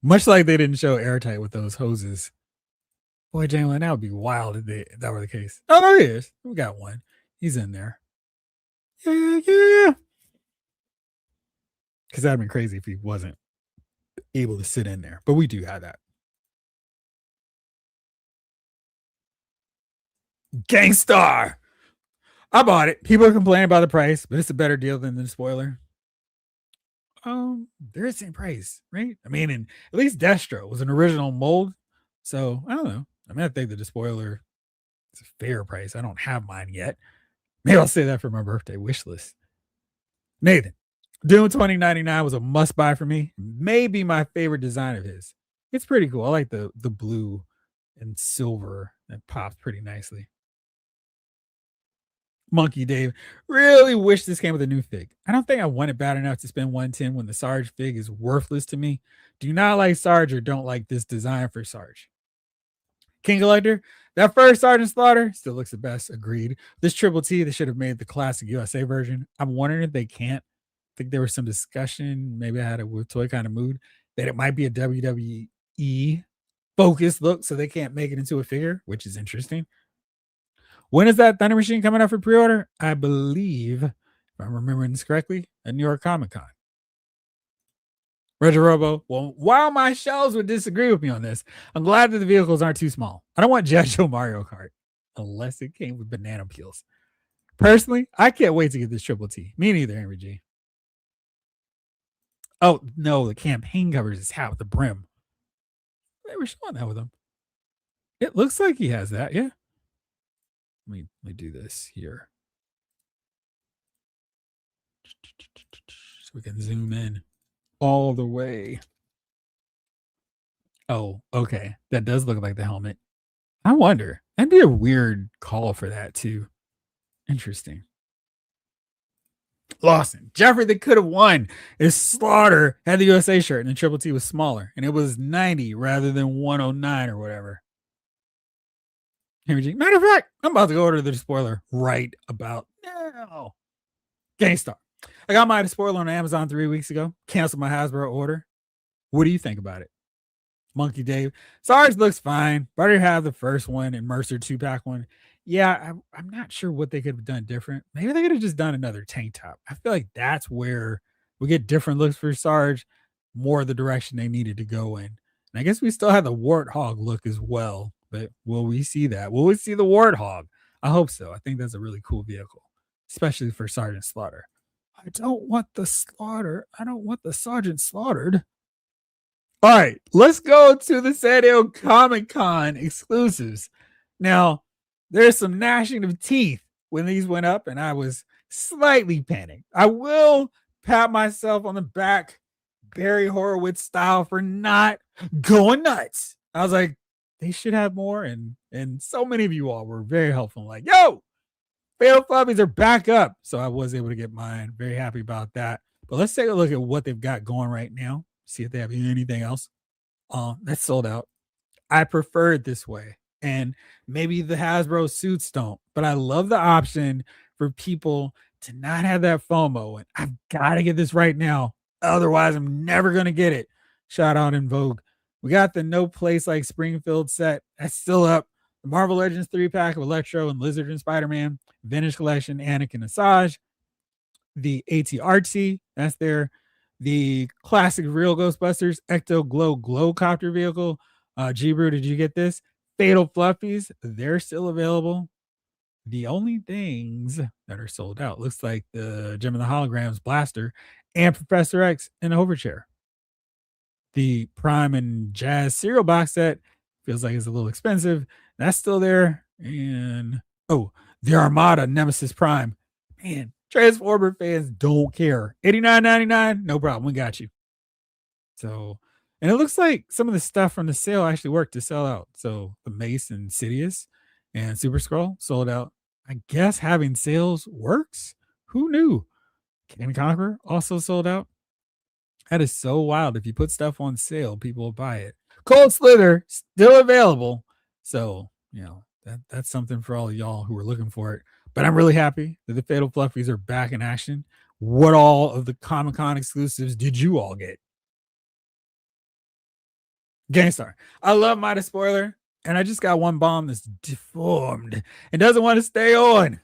Much like they didn't show airtight with those hoses. Boy, Jalen, that would be wild if that were the case. Oh, there he is. We got one. He's in there. Yeah. Because that'd been crazy if he wasn't able to sit in there. But we do have that. Gangstar. I bought it. People are complaining about the price, but it's a better deal than the spoiler. They're the same price, right? I mean, and at least Destro was an original mold. So I don't know. I mean, I think the spoiler is a fair price. I don't have mine yet. Maybe I'll say that for my birthday wish list. Nathan, Doom 2099 was a must buy for me. Maybe my favorite design of his. It's pretty cool. I like the blue and silver that pops pretty nicely. Monkey Dave, really wish this came with a new fig. I don't think I want it bad enough to spend 110 when the Sarge fig is worthless to me. Do not like Sarge or don't like this design for Sarge. King Collector, that first Sergeant Slaughter still looks the best. Agreed. This Triple T, they should have made the classic USA version. I'm wondering if they can't. I think there was some discussion, maybe I had a with toy kind of mood, that it might be a WWE focused look, so they can't make it into a figure, which is interesting. When is that Thunder Machine coming out for pre-order? I believe, if I'm remembering this correctly, at New York Comic Con. Roger Robo, well, while my shelves would disagree with me on this, I'm glad that the vehicles aren't too small. I don't want Joe Mario Kart unless it came with banana peels. Personally, I can't wait to get this Triple T. Me neither, Henry G. Oh, no, the campaign covers his hat with the brim. They were showing that with him. It looks like he has that, yeah. Let me do this here. So we can zoom in all the way. Oh, okay. That does look like the helmet. I wonder. That'd be a weird call for that, too. Interesting. Lawson, Jeffrey that could have won is Slaughter had the USA shirt and the Triple T was smaller and it was 90 rather than 109 or whatever. Matter of fact, I'm about to go order the spoiler right about now. Gangstar. I got my spoiler on Amazon 3 weeks ago. Canceled my Hasbro order. What do you think about it? Monkey Dave. Sarge looks fine. Better have the first one and Mercer 2-pack one. Yeah, I'm not sure what they could have done different. Maybe they could have just done another tank top. I feel like that's where we get different looks for Sarge, more the direction they needed to go in. And I guess we still have the Warthog look as well, but will we see that? Will we see the Warthog? I hope so. I think that's a really cool vehicle, especially for Sergeant Slaughter. I don't want the slaughter. I don't want the Sergeant slaughtered. All right, let's go to the San Diego Comic Con exclusives. Now, there's some gnashing of teeth when these went up, and I was slightly panicked. I will pat myself on the back, Barry Horowitz style, for not going nuts. I was like, they should have more, and so many of you all were very helpful. Like, yo, Fatal Floppies are back up. So I was able to get mine. Very happy about that. But let's take a look at what they've got going right now. See if they have anything else. That's sold out. I prefer it this way. And maybe the Hasbro suits don't, but I love the option for people to not have that FOMO. And I've got to get this right now. Otherwise, I'm never going to get it. Shout out in Vogue. We got the No Place Like Springfield set. That's still up. The Marvel Legends 3-pack of Electro and Lizard and Spider-Man. Vintage Collection, Anakin Asajj. The ATRT, that's there. The classic real Ghostbusters Ecto Glow Glowcopter vehicle. G-Brew, did you get this? Fatal Fluffies, they're still available. The only things that are sold out looks like the Gem of the Holograms Blaster and Professor X and Overchair. The Prime and Jazz cereal box set feels like it's a little expensive. That's still there. And the Armada Nemesis Prime. Man, Transformer fans don't care. $89.99, no problem. We got you. So, and it looks like some of the stuff from the sale actually worked to sell out. So the Mace and Sidious and Super Scroll sold out. I guess having sales works. Who knew? King Conqueror also sold out. That is so wild. If you put stuff on sale, people will buy it. Cold Slither still available. So, that's something for all of y'all who are looking for it. But I'm really happy that the Fatal Fluffies are back in action. What all of the Comic-Con exclusives did you all get? Gangstar. I love my spoiler, and I just got one bomb that's deformed and doesn't want to stay on.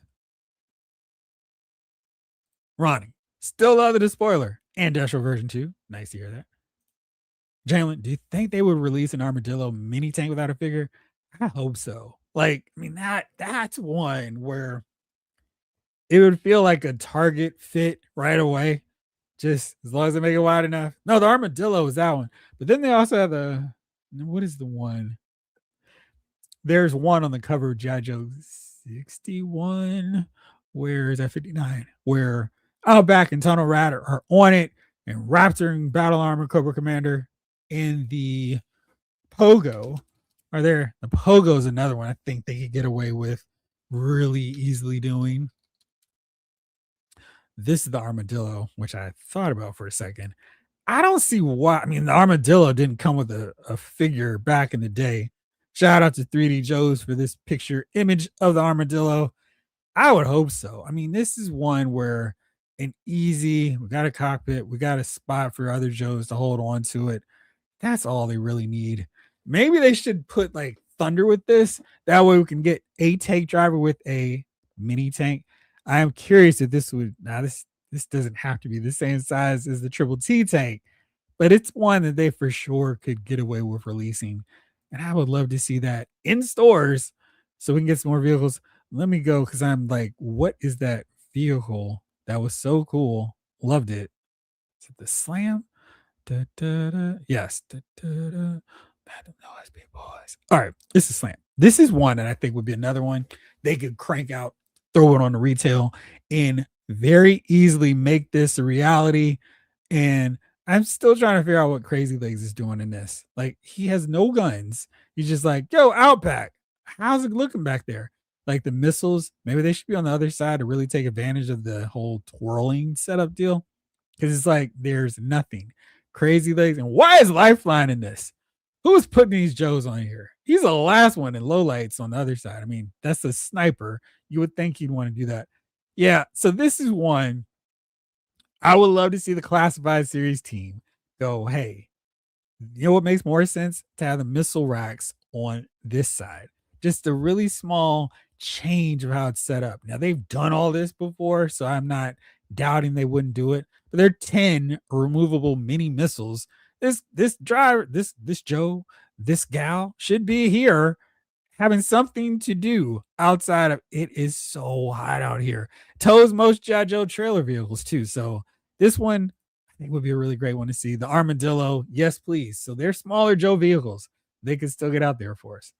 Ronnie. Still love the spoiler and Destro version 2. Nice to hear that. Jalen, do you think they would release an Armadillo mini tank without a figure? I hope so. That's one where it would feel like a Target fit right away. Just as long as they make it wide enough. No, the Armadillo is that one. But then they also have what is the one? There's one on the cover of G.I. Joe 61. Where is that 59? Where Outback and Tunnel Rat are on it, and Raptor and Battle Armor Cobra Commander and the Pogo are there. The Pogo is another one I think they could get away with really easily doing. This is the armadillo, which I thought about for a second. I don't see why. I mean, the armadillo didn't come with a figure back in the day. Shout out to 3D Joe's for this picture image of the armadillo. I would hope so. I mean, this is one where we got a cockpit, we got a spot for other Joes to hold on to it. That's all they really need. Maybe they should put like Thunder with this. That way we can get a tank driver with a mini tank. I am curious if this would now this doesn't have to be the same size as the triple T tank, but it's one that they for sure could get away with releasing. And I would love to see that in stores so we can get some more vehicles. Let me go because I'm like, what is that vehicle? That was so cool. Loved it. Is it the Slam? Da, da, da. Yes. Da, da, da. Madam OSB boys. All right. This is Slam. This is one that I think would be another one they could crank out, throw it on the retail, and very easily make this a reality. And I'm still trying to figure out what Crazy Legs is doing in this. Like, he has no guns. He's just like, yo, Outback. How's it looking back there? Like the missiles, maybe they should be on the other side to really take advantage of the whole twirling setup deal. Because it's like there's nothing. Crazy Legs. And why is Lifeline in this? Who's putting these Joes on here? He's the last one in lowlights on the other side. I mean, that's a sniper. You would think he'd want to do that. Yeah. So this is one I would love to see the classified series team go, hey, you know what makes more sense? To have the missile racks on this side. Just a really small change of how it's set up. Now they've done all this before, so I'm not doubting they wouldn't do it. But they're 10 removable mini missiles. This driver, this Joe, this gal should be here having something to do outside of it is so hot out here. Tows most G.I. Joe trailer vehicles too. So this one I think would be a really great one to see. The armadillo, yes, please. So they're smaller Joe vehicles. They can still get out there for us.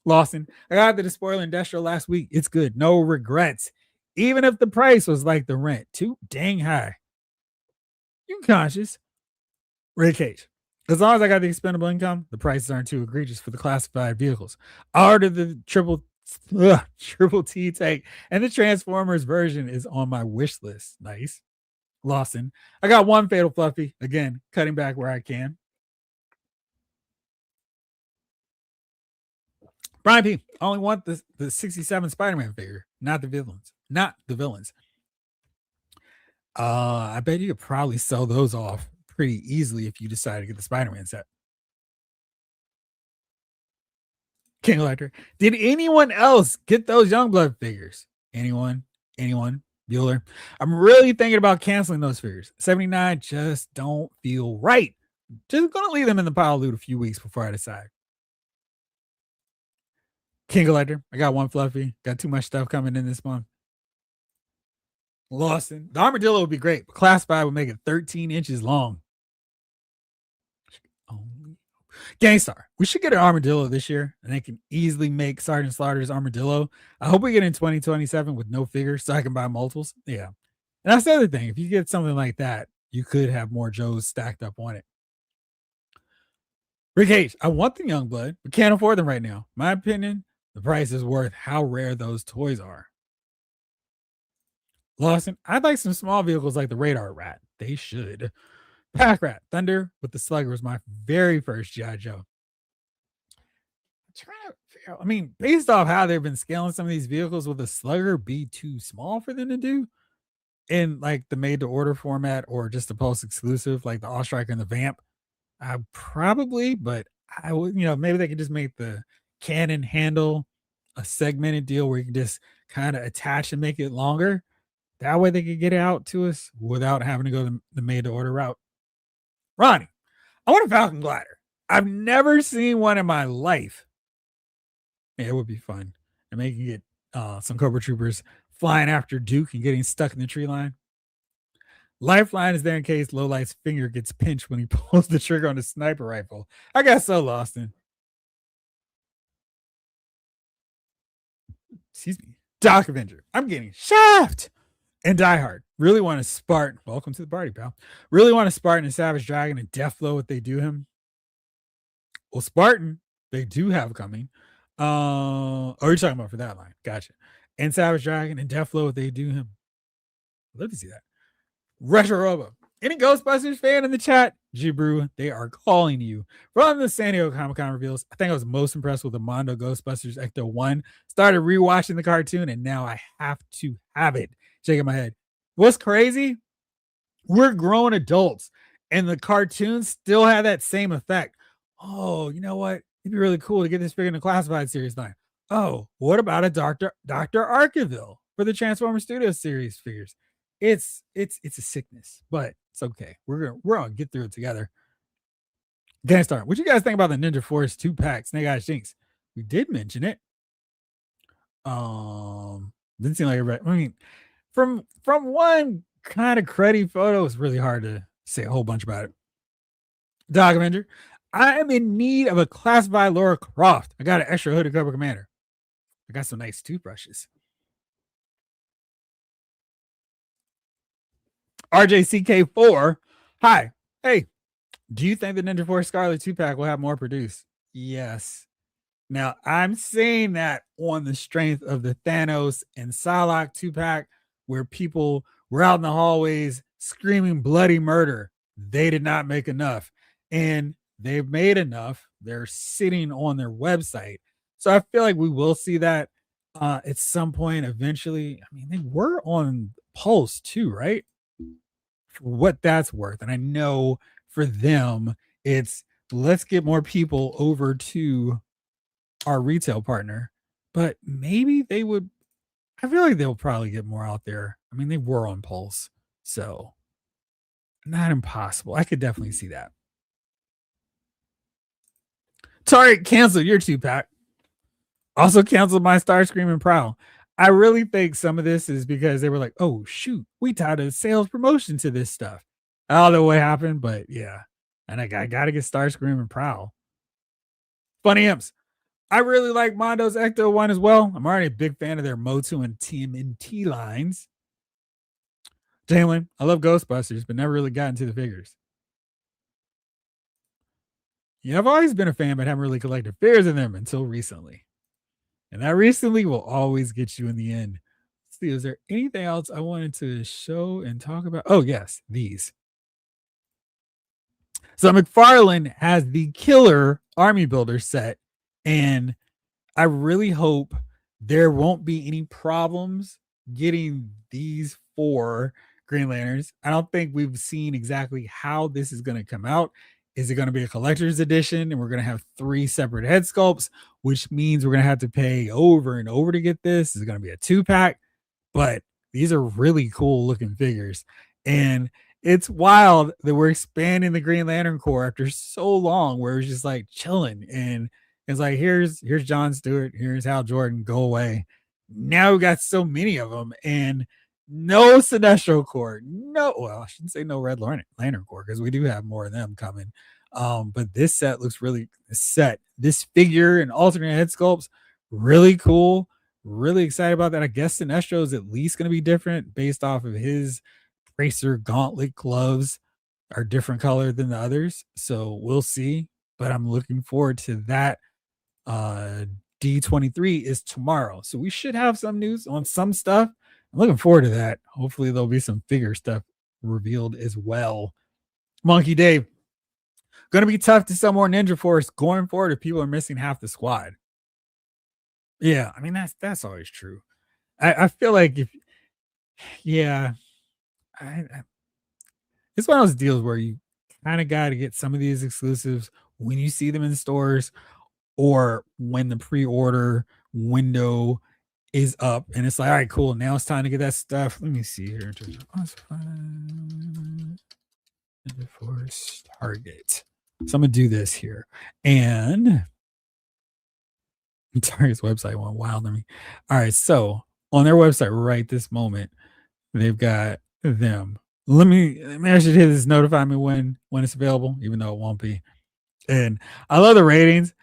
Lawson, I got the spoiler industrial last week. It's good. No regrets. Even if the price was like the rent, too dang high. You conscious. Ray Cage. As long as I got the expendable income, the prices aren't too egregious for the classified vehicles. I ordered the triple T tank, and the Transformers version is on my wish list. Nice. Lawson. I got one Fatal Fluffy. Again, cutting back where I can. Brian P. I only want the 67 Spider-Man figure, not the villains. Not the villains. I bet you could probably sell those off pretty easily if you decide to get the Spider-Man set. King Electric. Did anyone else get those Youngblood figures? Anyone? Anyone? Bueller? I'm really thinking about canceling those figures. 79 just don't feel right. Just gonna leave them in the pile of loot a few weeks before I decide. King Electric. I got one Fluffy. Got too much stuff coming in this month. Lawson. The armadillo would be great, but classified would make it 13 inches long. Gangstar. We should get an armadillo this year, and they can easily make Sergeant Slaughter's armadillo. I hope we get in 2027 with no figures so I can buy multiples. Yeah. And that's the other thing. If you get something like that, you could have more Joes stacked up on it. Rick H. I want the Youngblood, but can't afford them right now. My opinion, the price is worth how rare those toys are. Lawson, I'd like some small vehicles like the Radar Rat. They should. Pack Rat, Thunder with the Slugger was my very first G.I. Joe. I'm trying to figure out, I mean, based off how they've been scaling some of these vehicles, will the Slugger be too small for them to do in like the made to order format or just a post exclusive like the All Striker and the Vamp? Probably, but I would, maybe they could just make the cannon handle a segmented deal where you can just kind of attach and make it longer. That way they could get it out to us without having to go the made to order route. Ronnie, I want a Falcon glider. I've never seen one in my life. Yeah, it would be fun. And maybe you get some Cobra Troopers flying after Duke and getting stuck in the tree line. Lifeline is there in case Lowlight's finger gets pinched when he pulls the trigger on the sniper rifle. I got so lost in. Excuse me. Doc Avenger. I'm getting Shaft. And Die Hard. Really want to Spartan. Welcome to the party, pal. Really want to Spartan and Savage Dragon and Deathflow what they do him. Well, Spartan, they do have coming. You're talking about for that line. Gotcha. And Savage Dragon and Deathflow what they do him. I'd love to see that. Retro Robo. Any Ghostbusters fan in the chat? Jibru, they are calling you. From the San Diego Comic Con reveals, I think I was most impressed with the Mondo Ghostbusters Ecto 1. Started rewatching the cartoon, and now I have to have it. Shaking my head. What's crazy? We're grown adults, and the cartoons still have that same effect. Oh, you know what? It'd be really cool to get this figure in the classified series line. Oh, what about a Dr. Arkeville for the Transformer Studio series figures? It's a sickness, but it's okay. We're gonna get through it together. Gangstar, what you guys think about the Ninja Force 2-pack Snake Eyes Jinx? We did mention it. Didn't seem like it. I mean, from one kind of cruddy photo, it's really hard to say a whole bunch about it. Dog Avenger, I am in need of a classified Laura Croft. I got an extra hooded Cobra Commander. I got some nice toothbrushes. RJCK4, hi. Hey, do you think the Ninja Force Scarlet 2-pack will have more produced? Yes. Now, I'm saying that on the strength of the Thanos and Psylocke 2-pack, where people were out in the hallways screaming bloody murder. They did not make enough. And they've made enough. They're sitting on their website. So I feel like we will see that at some point eventually. I mean, they were on Pulse too, right? For what that's worth. And I know for them, it's let's get more people over to our retail partner, but maybe they would. I feel like they'll probably get more out there. I mean, they were on Pulse, so not impossible. I could definitely see that. Target canceled your 2-pack. Also canceled my Starscream and Prowl. I really think some of this is because they were like, oh, shoot, we tied a sales promotion to this stuff. I don't know what happened, but yeah. And I got to get Starscream and Prowl. Funny Imps. I really like Mondo's Ecto 1 as well. I'm already a big fan of their Motu and TMNT lines. Jalen, I love Ghostbusters, but never really got into the figures. Yeah, I've always been a fan, but haven't really collected figures in them until recently. And that recently will always get you in the end. Let's see, is there anything else I wanted to show and talk about? Oh, yes, these. So McFarlane has the killer army builder set, and I really hope there won't be any problems getting these 4 Green Lanterns. I don't think we've seen exactly how this is going to come out. Is it going to be a collector's edition and we're going to have 3 separate head sculpts, which means we're going to have to pay over and over to get this? Is it going to be a 2-pack? But these are really cool looking figures. And it's wild that we're expanding the Green Lantern Corps after so long where it's just like chilling. And it's like, here's John Stewart, here's Hal Jordan, go away. Now we got so many of them, and no Sinestro Corps. No, well, I shouldn't say no Red Lantern Corps because we do have more of them coming. But this set looks really set. This figure and alternate head sculpts, really cool. Really excited about that. I guess Sinestro is at least going to be different based off of his Tracer Gauntlet gloves are different color than the others. So we'll see. But I'm looking forward to that. D23 is tomorrow. So we should have some news on some stuff. I'm looking forward to that. Hopefully there'll be some figure stuff revealed as well. Monkey Dave. Going to be tough to sell more Ninja Force going forward if people are missing half the squad. Yeah, I mean that's always true. I feel like if it's one of those deals where you kind of got to get some of these exclusives when you see them in stores or when the pre-order window is up and it's like, all right, cool. Now it's time to get that stuff. Let me see here. Force Target. So I'm gonna do this here. And Target's website went wild on me. All right, so on their website right this moment, they've got them. Let me actually hit this notify me when it's available, even though it won't be. And I love the ratings.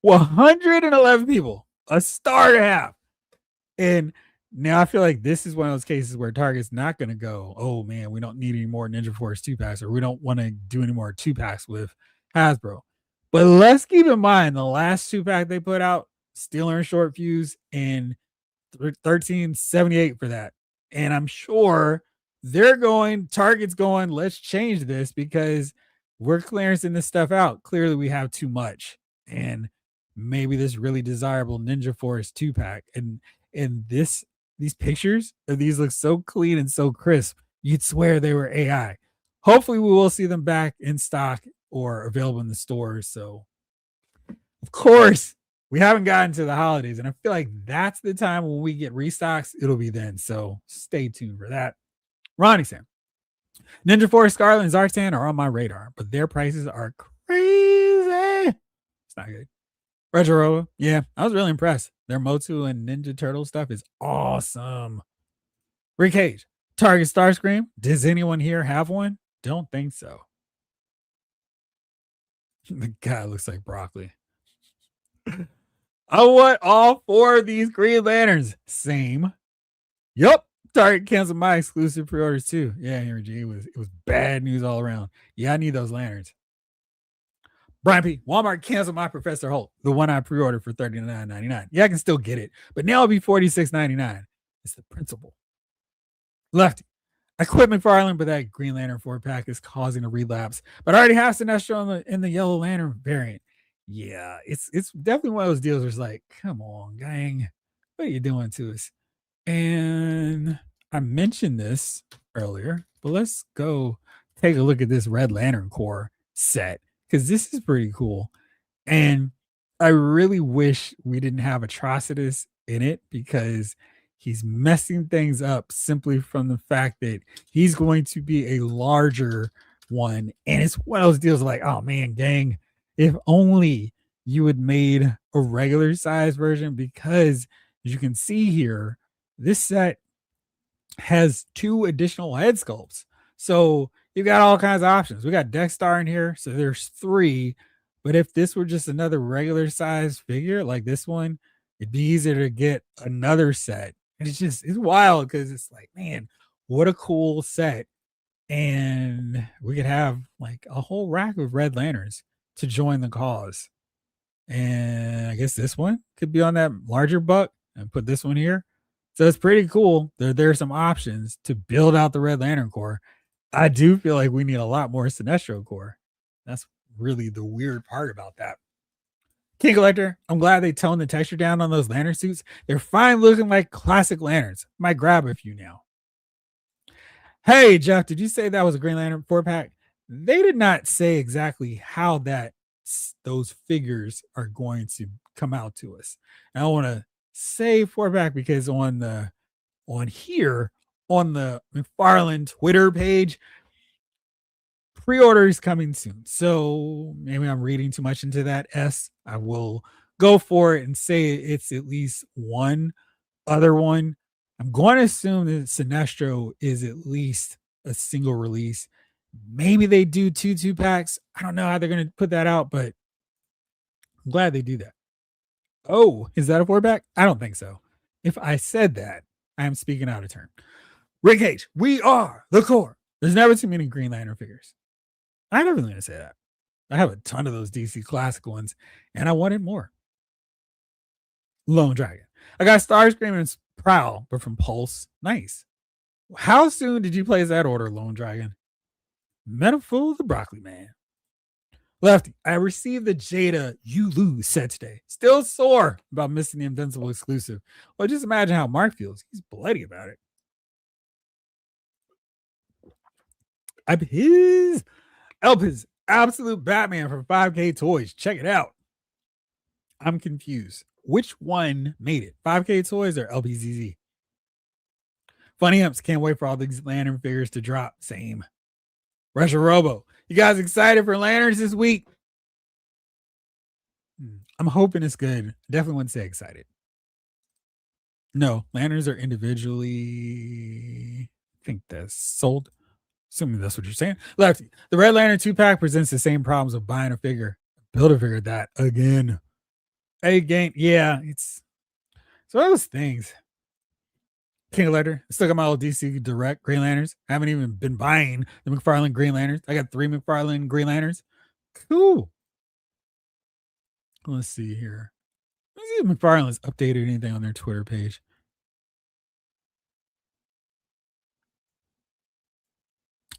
111 people, a star and a half. And now I feel like this is one of those cases where Target's not going to go, oh man, we don't need any more Ninja Force 2-packs, or we don't want to do any more 2-packs with Hasbro. But let's keep in mind the last 2-pack they put out, Steeler and Short Fuse, and 1378 for that. And I'm sure They're going, Target's going, let's change this because we're clearancing this stuff out. Clearly, we have too much. And maybe this really desirable Ninja Force 2-pack. And these pictures of these look so clean and so crisp. You'd swear they were AI. Hopefully, we will see them back in stock or available in the stores. So of course, we haven't gotten to the holidays, and I feel like that's the time when we get restocks. It'll be then. So stay tuned for that. Ronnie Sam, Ninja Force, Scarlet, and Zartan are on my radar, but their prices are crazy. It's not good. Retro, yeah, I was really impressed. Their Motu and Ninja Turtle stuff is awesome. Rick Cage, Target Starscream. Does anyone here have one? Don't think so. The guy looks like broccoli. I want all four of these Green Lanterns. Same. Yep. Target canceled my exclusive pre-orders too. Yeah, Henry G. It was bad news all around. Yeah, I need those lanterns. Brian P. Walmart canceled my Professor Hulk, the one I pre-ordered for $39.99. Yeah, I can still get it, but now it'll be $46.99. It's the principle. Lefty. I quit McFarlane, but that Green Lantern 4-pack is causing a relapse. But I already have Sinestro in the Yellow Lantern variant. Yeah, it's definitely one of those deals where it's like, come on, gang, what are you doing to us? And I mentioned this earlier, but let's go take a look at this Red Lantern Corps set because this is pretty cool. And I really wish we didn't have Atrocitus in it because he's messing things up simply from the fact that he's going to be a larger one. And it's one of those deals like, oh man, gang, if only you had made a regular size version because as you can see here, this set has 2 additional head sculpts. So you've got all kinds of options. We got Dexstar in here, so there's 3. But if this were just another regular size figure like this one, it'd be easier to get another set. And it's wild because it's like, man, what a cool set. And we could have like a whole rack of red lanterns to join the cause. And I guess this one could be on that larger buck and put this one here. So it's pretty cool. There are some options to build out the Red Lantern Corps. I do feel like we need a lot more Sinestro Corps. That's really the weird part about that. King Collector, I'm glad they toned the texture down on those lantern suits. They're fine looking like classic lanterns. Might grab a few now. Hey, Jeff, did you say that was a Green Lantern 4-pack? They did not say exactly how those figures are going to come out to us. And I want to say 4-pack because on here on the McFarlane Twitter page, pre-order is coming soon. So maybe I'm reading too much into that S. I will go for it and say it's at least one other one. I'm going to assume that Sinestro is at least a single release. Maybe they do 2-packs. I don't know how they're going to put that out, but I'm glad they do that. Oh, is that a 4-pack? I don't think so. If I said that, I am speaking out of turn. Rick H, we are the core. There's never too many Green Lantern figures. I'm never going to say that. I have a ton of those DC classic ones, and I wanted more. Lone Dragon. I got Starscream and Prowl, but from Pulse. Nice. How soon did you place that order, Lone Dragon? Metaphor the Broccoli Man. Lefty, I received the Jada You Lose set today. Still sore about missing the Invincible exclusive. Well, just imagine how Mark feels. He's bloody about it. I'm his. Elpis, Absolute Batman from 5K Toys. Check it out. I'm confused. Which one made it? 5K Toys or LBZZ? Funny Imps, can't wait for all these lantern figures to drop. Same. Russia Robo, you guys excited for lanterns this week? I'm hoping it's good. Definitely wouldn't say excited. No, lanterns are individually, I think that's sold. Assuming that's what you're saying. Lefty, the Red Lantern 2-pack presents the same problems of buying a figure. Build a figure that again. Again, yeah, it's one of those things. King of Letter, still got my old DC Direct Green Lanterns. I haven't even been buying the McFarlane Green Lanterns. I got 3 McFarlane Green Lanterns. Cool. Let's see here. Let's see if McFarlane's updated anything on their Twitter page.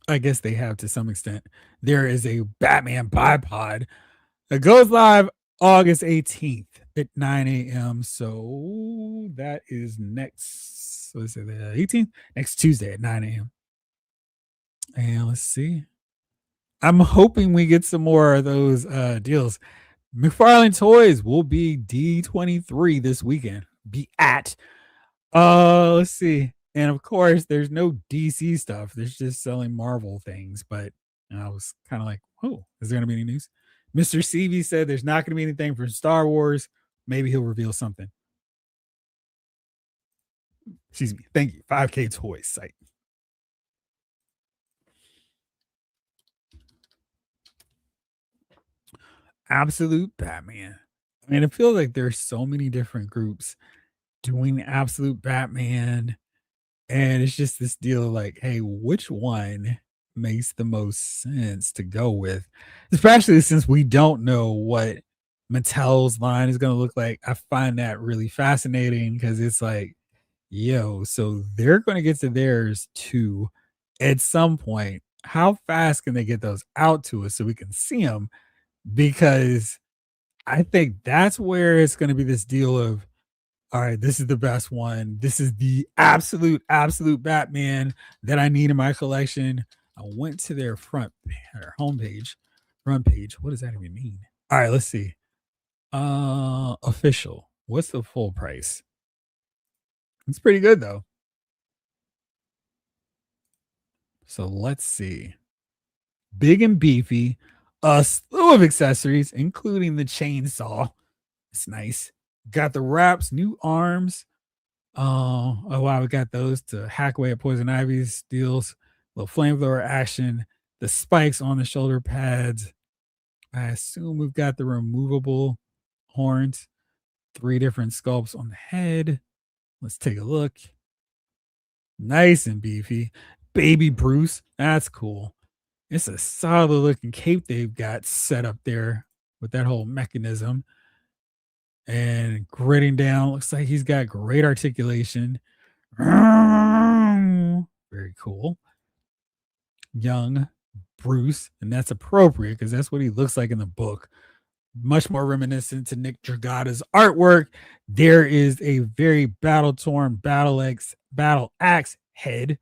I guess they have to some extent. There is a Batman bipod that goes live August 18th at 9 a.m. So that is next, what is it, the 18th? Next Tuesday at 9 a.m. And let's see. I'm hoping we get some more of those deals. McFarlane Toys will be D23 this weekend. Be at. Let's see. And of course, there's no DC stuff. There's just selling Marvel things. But I was kind of like, oh, is there going to be any news? Mr. CV said there's not going to be anything from Star Wars. Maybe he'll reveal something. Excuse me. Thank you. 5K Toys site. Absolute Batman. I mean, it feels like there's so many different groups doing Absolute Batman. And it's just this deal of like, hey, which one makes the most sense to go with? Especially since we don't know what Mattel's line is going to look like. I find that really fascinating because it's like, yo, so they're going to get to theirs too at some point. How fast can they get those out to us so we can see them? Because I think that's where it's going to be this deal of, all right, this is the best one. This is the absolute Batman that I need in my collection. I went to their homepage, front page. What does that even mean? All right, let's see. Official. What's the full price? It's pretty good though. So let's see. Big and beefy, a slew of accessories, including the chainsaw. It's nice. Got the wraps, new arms. Oh wow, we got those to hack away at Poison Ivy's deals. Little flamethrower action. The spikes on the shoulder pads. I assume we've got the removable horns. 3 different sculpts on the head. Let's take a look. Nice and beefy. Baby Bruce. That's cool. It's a solid looking cape they've got set up there with that whole mechanism. And gritting down. Looks like he's got great articulation. Very cool. Young Bruce, and that's appropriate because that's what he looks like in the book. Much more reminiscent to Nick Dragata's artwork. There is a very battle-torn battle axe head.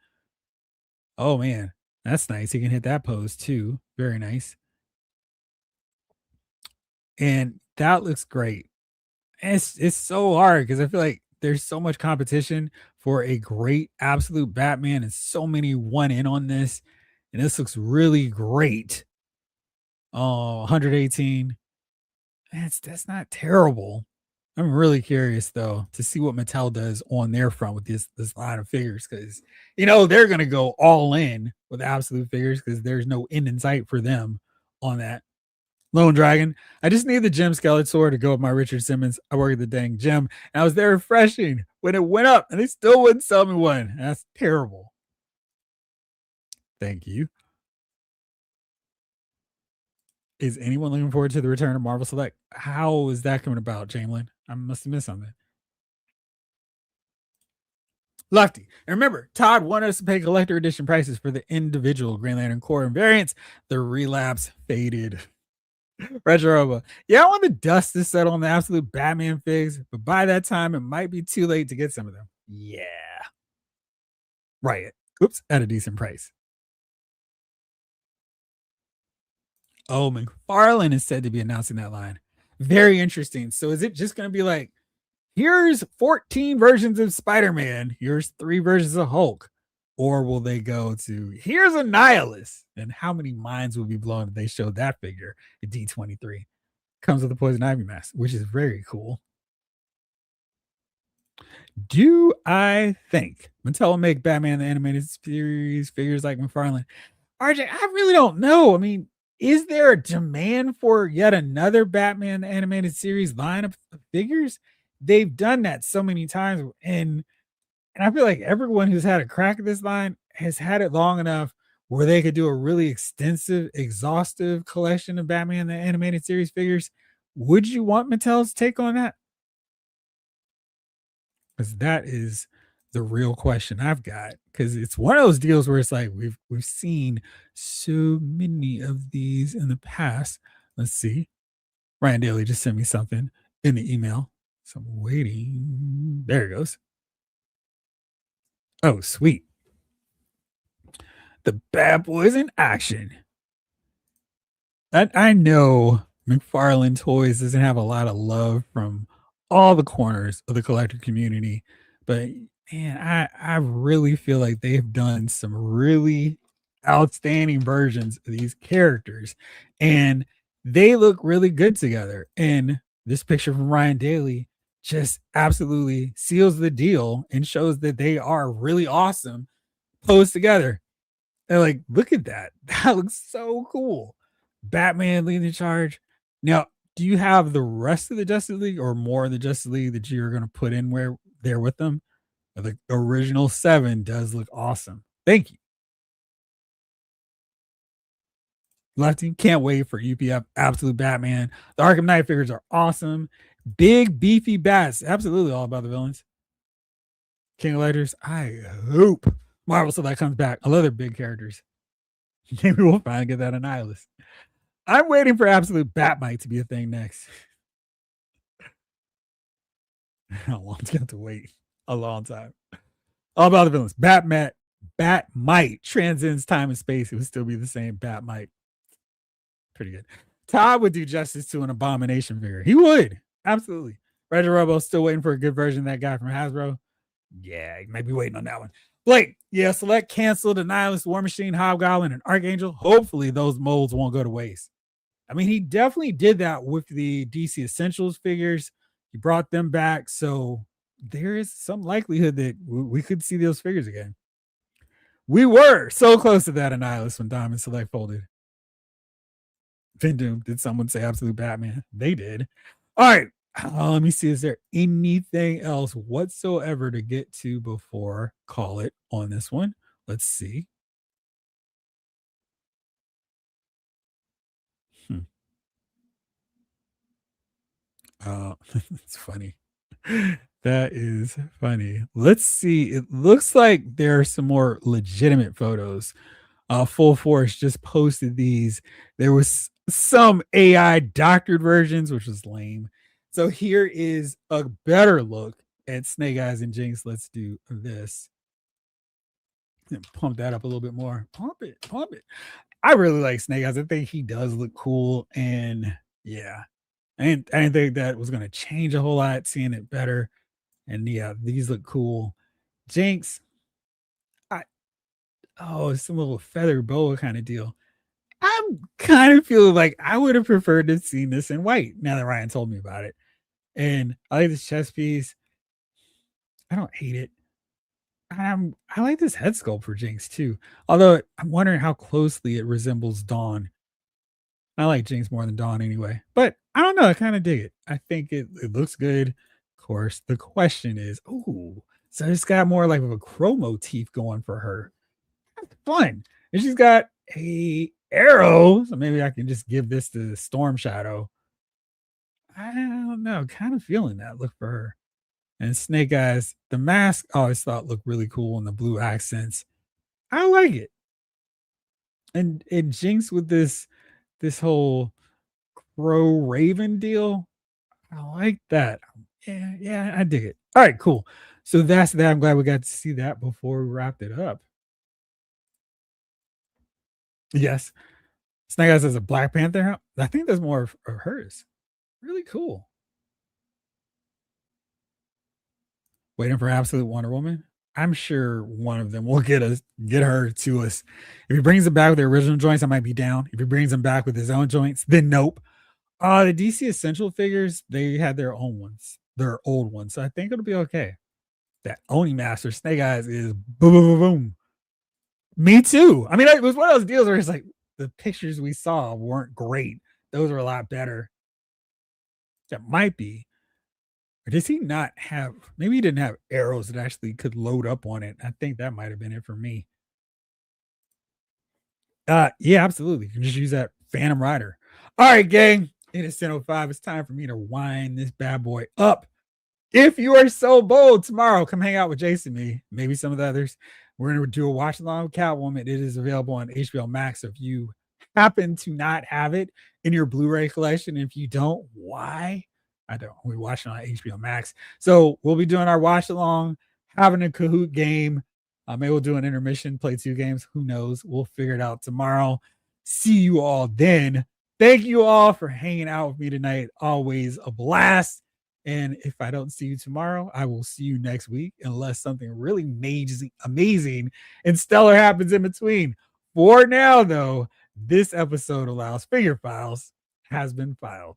Oh man, that's nice. He can hit that pose too. Very nice. And that looks great. It's so hard because I feel like there's so much competition for a great absolute Batman, and so many won in on this. And this looks really great. Oh, 118. That's not terrible. I'm really curious though to see what Mattel does on their front with this line of figures, because they're gonna go all in with absolute figures because there's no end in sight for them on that. Lone Dragon. I just need the gym Skeletor to go with my Richard Simmons. I work at the dang gym, and I was there refreshing when it went up, and they still wouldn't sell me one. That's terrible. Thank you. Is anyone looking forward to the return of Marvel Select? How is that coming about, Jamelin? I must have missed something. Lefty. And remember, Todd wanted us to pay collector edition prices for the individual Green Lantern Corps and variants. The relapse faded. Retro. Yeah, I want the dust to settle on the absolute Batman figs, but by that time, it might be too late to get some of them. Yeah. Right. Oops, at a decent price. Oh, McFarlane is said to be announcing that line. Very interesting. So is it just going to be like, here's 14 versions of Spider-Man, here's 3 versions of Hulk? Or will they go to, here's a Nihilus? And how many minds will be blown if they show that figure at D23? Comes with a Poison Ivy mask, which is very cool. Do I think Mattel will make Batman the animated series figures like McFarlane? RJ, I really don't know. I mean, is there a demand for yet another Batman the animated series line of figures? They've done that so many times, and I feel like everyone who's had a crack at this line has had it long enough where they could do a really extensive, exhaustive collection of Batman the animated series figures. Would you want Mattel's take on that? Because that is the real question I've got. because it's one of those deals where it's like we've seen so many of these in the past. Let's see. Ryan Daly just sent me something in the email. So I'm waiting. There it goes. Oh, sweet. The bad boys in action. I know McFarlane Toys doesn't have a lot of love from all the corners of the collector community, but man, I really feel like they've done some really outstanding versions of these characters, and they look really good together. And this picture from Ryan Daly just absolutely seals the deal and shows that they are really awesome posed together. And like, look at that. That looks so cool. Batman leading the charge. Now, do you have the rest of the Justice League or more of the Justice League that you're going to put in where there with them? The original 7 does look awesome. Thank you. Lefty, can't wait for UPF Absolute Batman. The Arkham Knight figures are awesome. Big, beefy bats. Absolutely all about the villains. King of Lighters, I hope Marvel Select comes back. I love their big characters. Maybe we'll finally get that Annihilus. I'm waiting for Absolute Batmite to be a thing next. How long do you have to wait? A long time. All about the villains. Batmite transcends time and space. It would still be the same Batmite. Pretty good. Todd would do justice to an Abomination figure. He would. Absolutely. Reggie Robo still waiting for a good version of that guy from Hasbro. Yeah, he might be waiting on that one. Blake, yeah, Select canceled Annihilus, War Machine, Hobgoblin, and Archangel. Hopefully those molds won't go to waste. I mean, he definitely did that with the DC Essentials figures. He brought them back. So there is some likelihood that we could see those figures again. We were so close to that Annihilus when Diamond Select folded. Vindoom, did someone say Absolute Batman? They did. All right. Let me see. Is there anything else whatsoever to get to before call it on this one? Let's see. It's funny. That is funny. Let's see. It looks like there are some more legitimate photos. Full Force just posted these. There was some AI doctored versions, which was lame. So here is a better look at Snake Eyes and Jinx. Let's do this. And pump that up a little bit more. Pump it, pump it. I really like Snake Eyes. I think he does look cool. And yeah, I didn't think that was going to change a whole lot, seeing it better. And yeah, these look cool. Jinx, it's a little feather boa kind of deal. I'm kind of feeling like I would have preferred to see this in white now that Ryan told me about it. And I like this chest piece. I don't hate it. I like this head sculpt for Jinx too. Although I'm wondering how closely it resembles Dawn. I like Jinx more than Dawn anyway. But I don't know. I kind of dig it. I think it looks good. Of course, the question is, so it's got more like of a crow motif going for her. That's fun. And she's got a arrow. So maybe I can just give this to Storm Shadow. I don't know. Kind of feeling that look for her. And Snake Eyes, the mask I always thought looked really cool in the blue accents. I like it. And Jinx with this whole crow raven deal. I like that. Yeah, I dig it. All right, cool. So that's that. I'm glad we got to see that before we wrapped it up. Yes. Snake Eyes has a Black Panther. I think there's more of hers. Really cool. Waiting for Absolute Wonder Woman. I'm sure one of them will get her to us. If he brings them back with their original joints, I might be down. If he brings them back with his own joints, then nope. The DC Essential figures, they had their own ones, their old ones. So I think it'll be okay. That Oni Master Snake Eyes is boom, boom, boom, boom. Me too. I mean, it was one of those deals where it's like the pictures we saw weren't great. Those are a lot better. That might be. Or does he not have, maybe he didn't have arrows that actually could load up on it. I think that might have been it for me. Yeah, absolutely. You can just use that Phantom Rider. All right, gang. It is 10:05. It's time for me to wind this bad boy up. If you are so bold tomorrow, come hang out with Jason, me, maybe some of the others. We're going to do a watch along with Catwoman. It is available on HBO Max. If you happen to not have it in your Blu-ray collection, if you don't, why? I don't. We watch it on HBO Max. So we'll be doing our watch along, having a Kahoot game. Maybe we'll do an intermission, play 2 games. Who knows? We'll figure it out tomorrow. See you all then. Thank you all for hanging out with me tonight. Always a blast. And if I don't see you tomorrow, I will see you next week, unless something really amazing and stellar happens in between. For now, though, this episode of Lyle's Figure Files has been filed.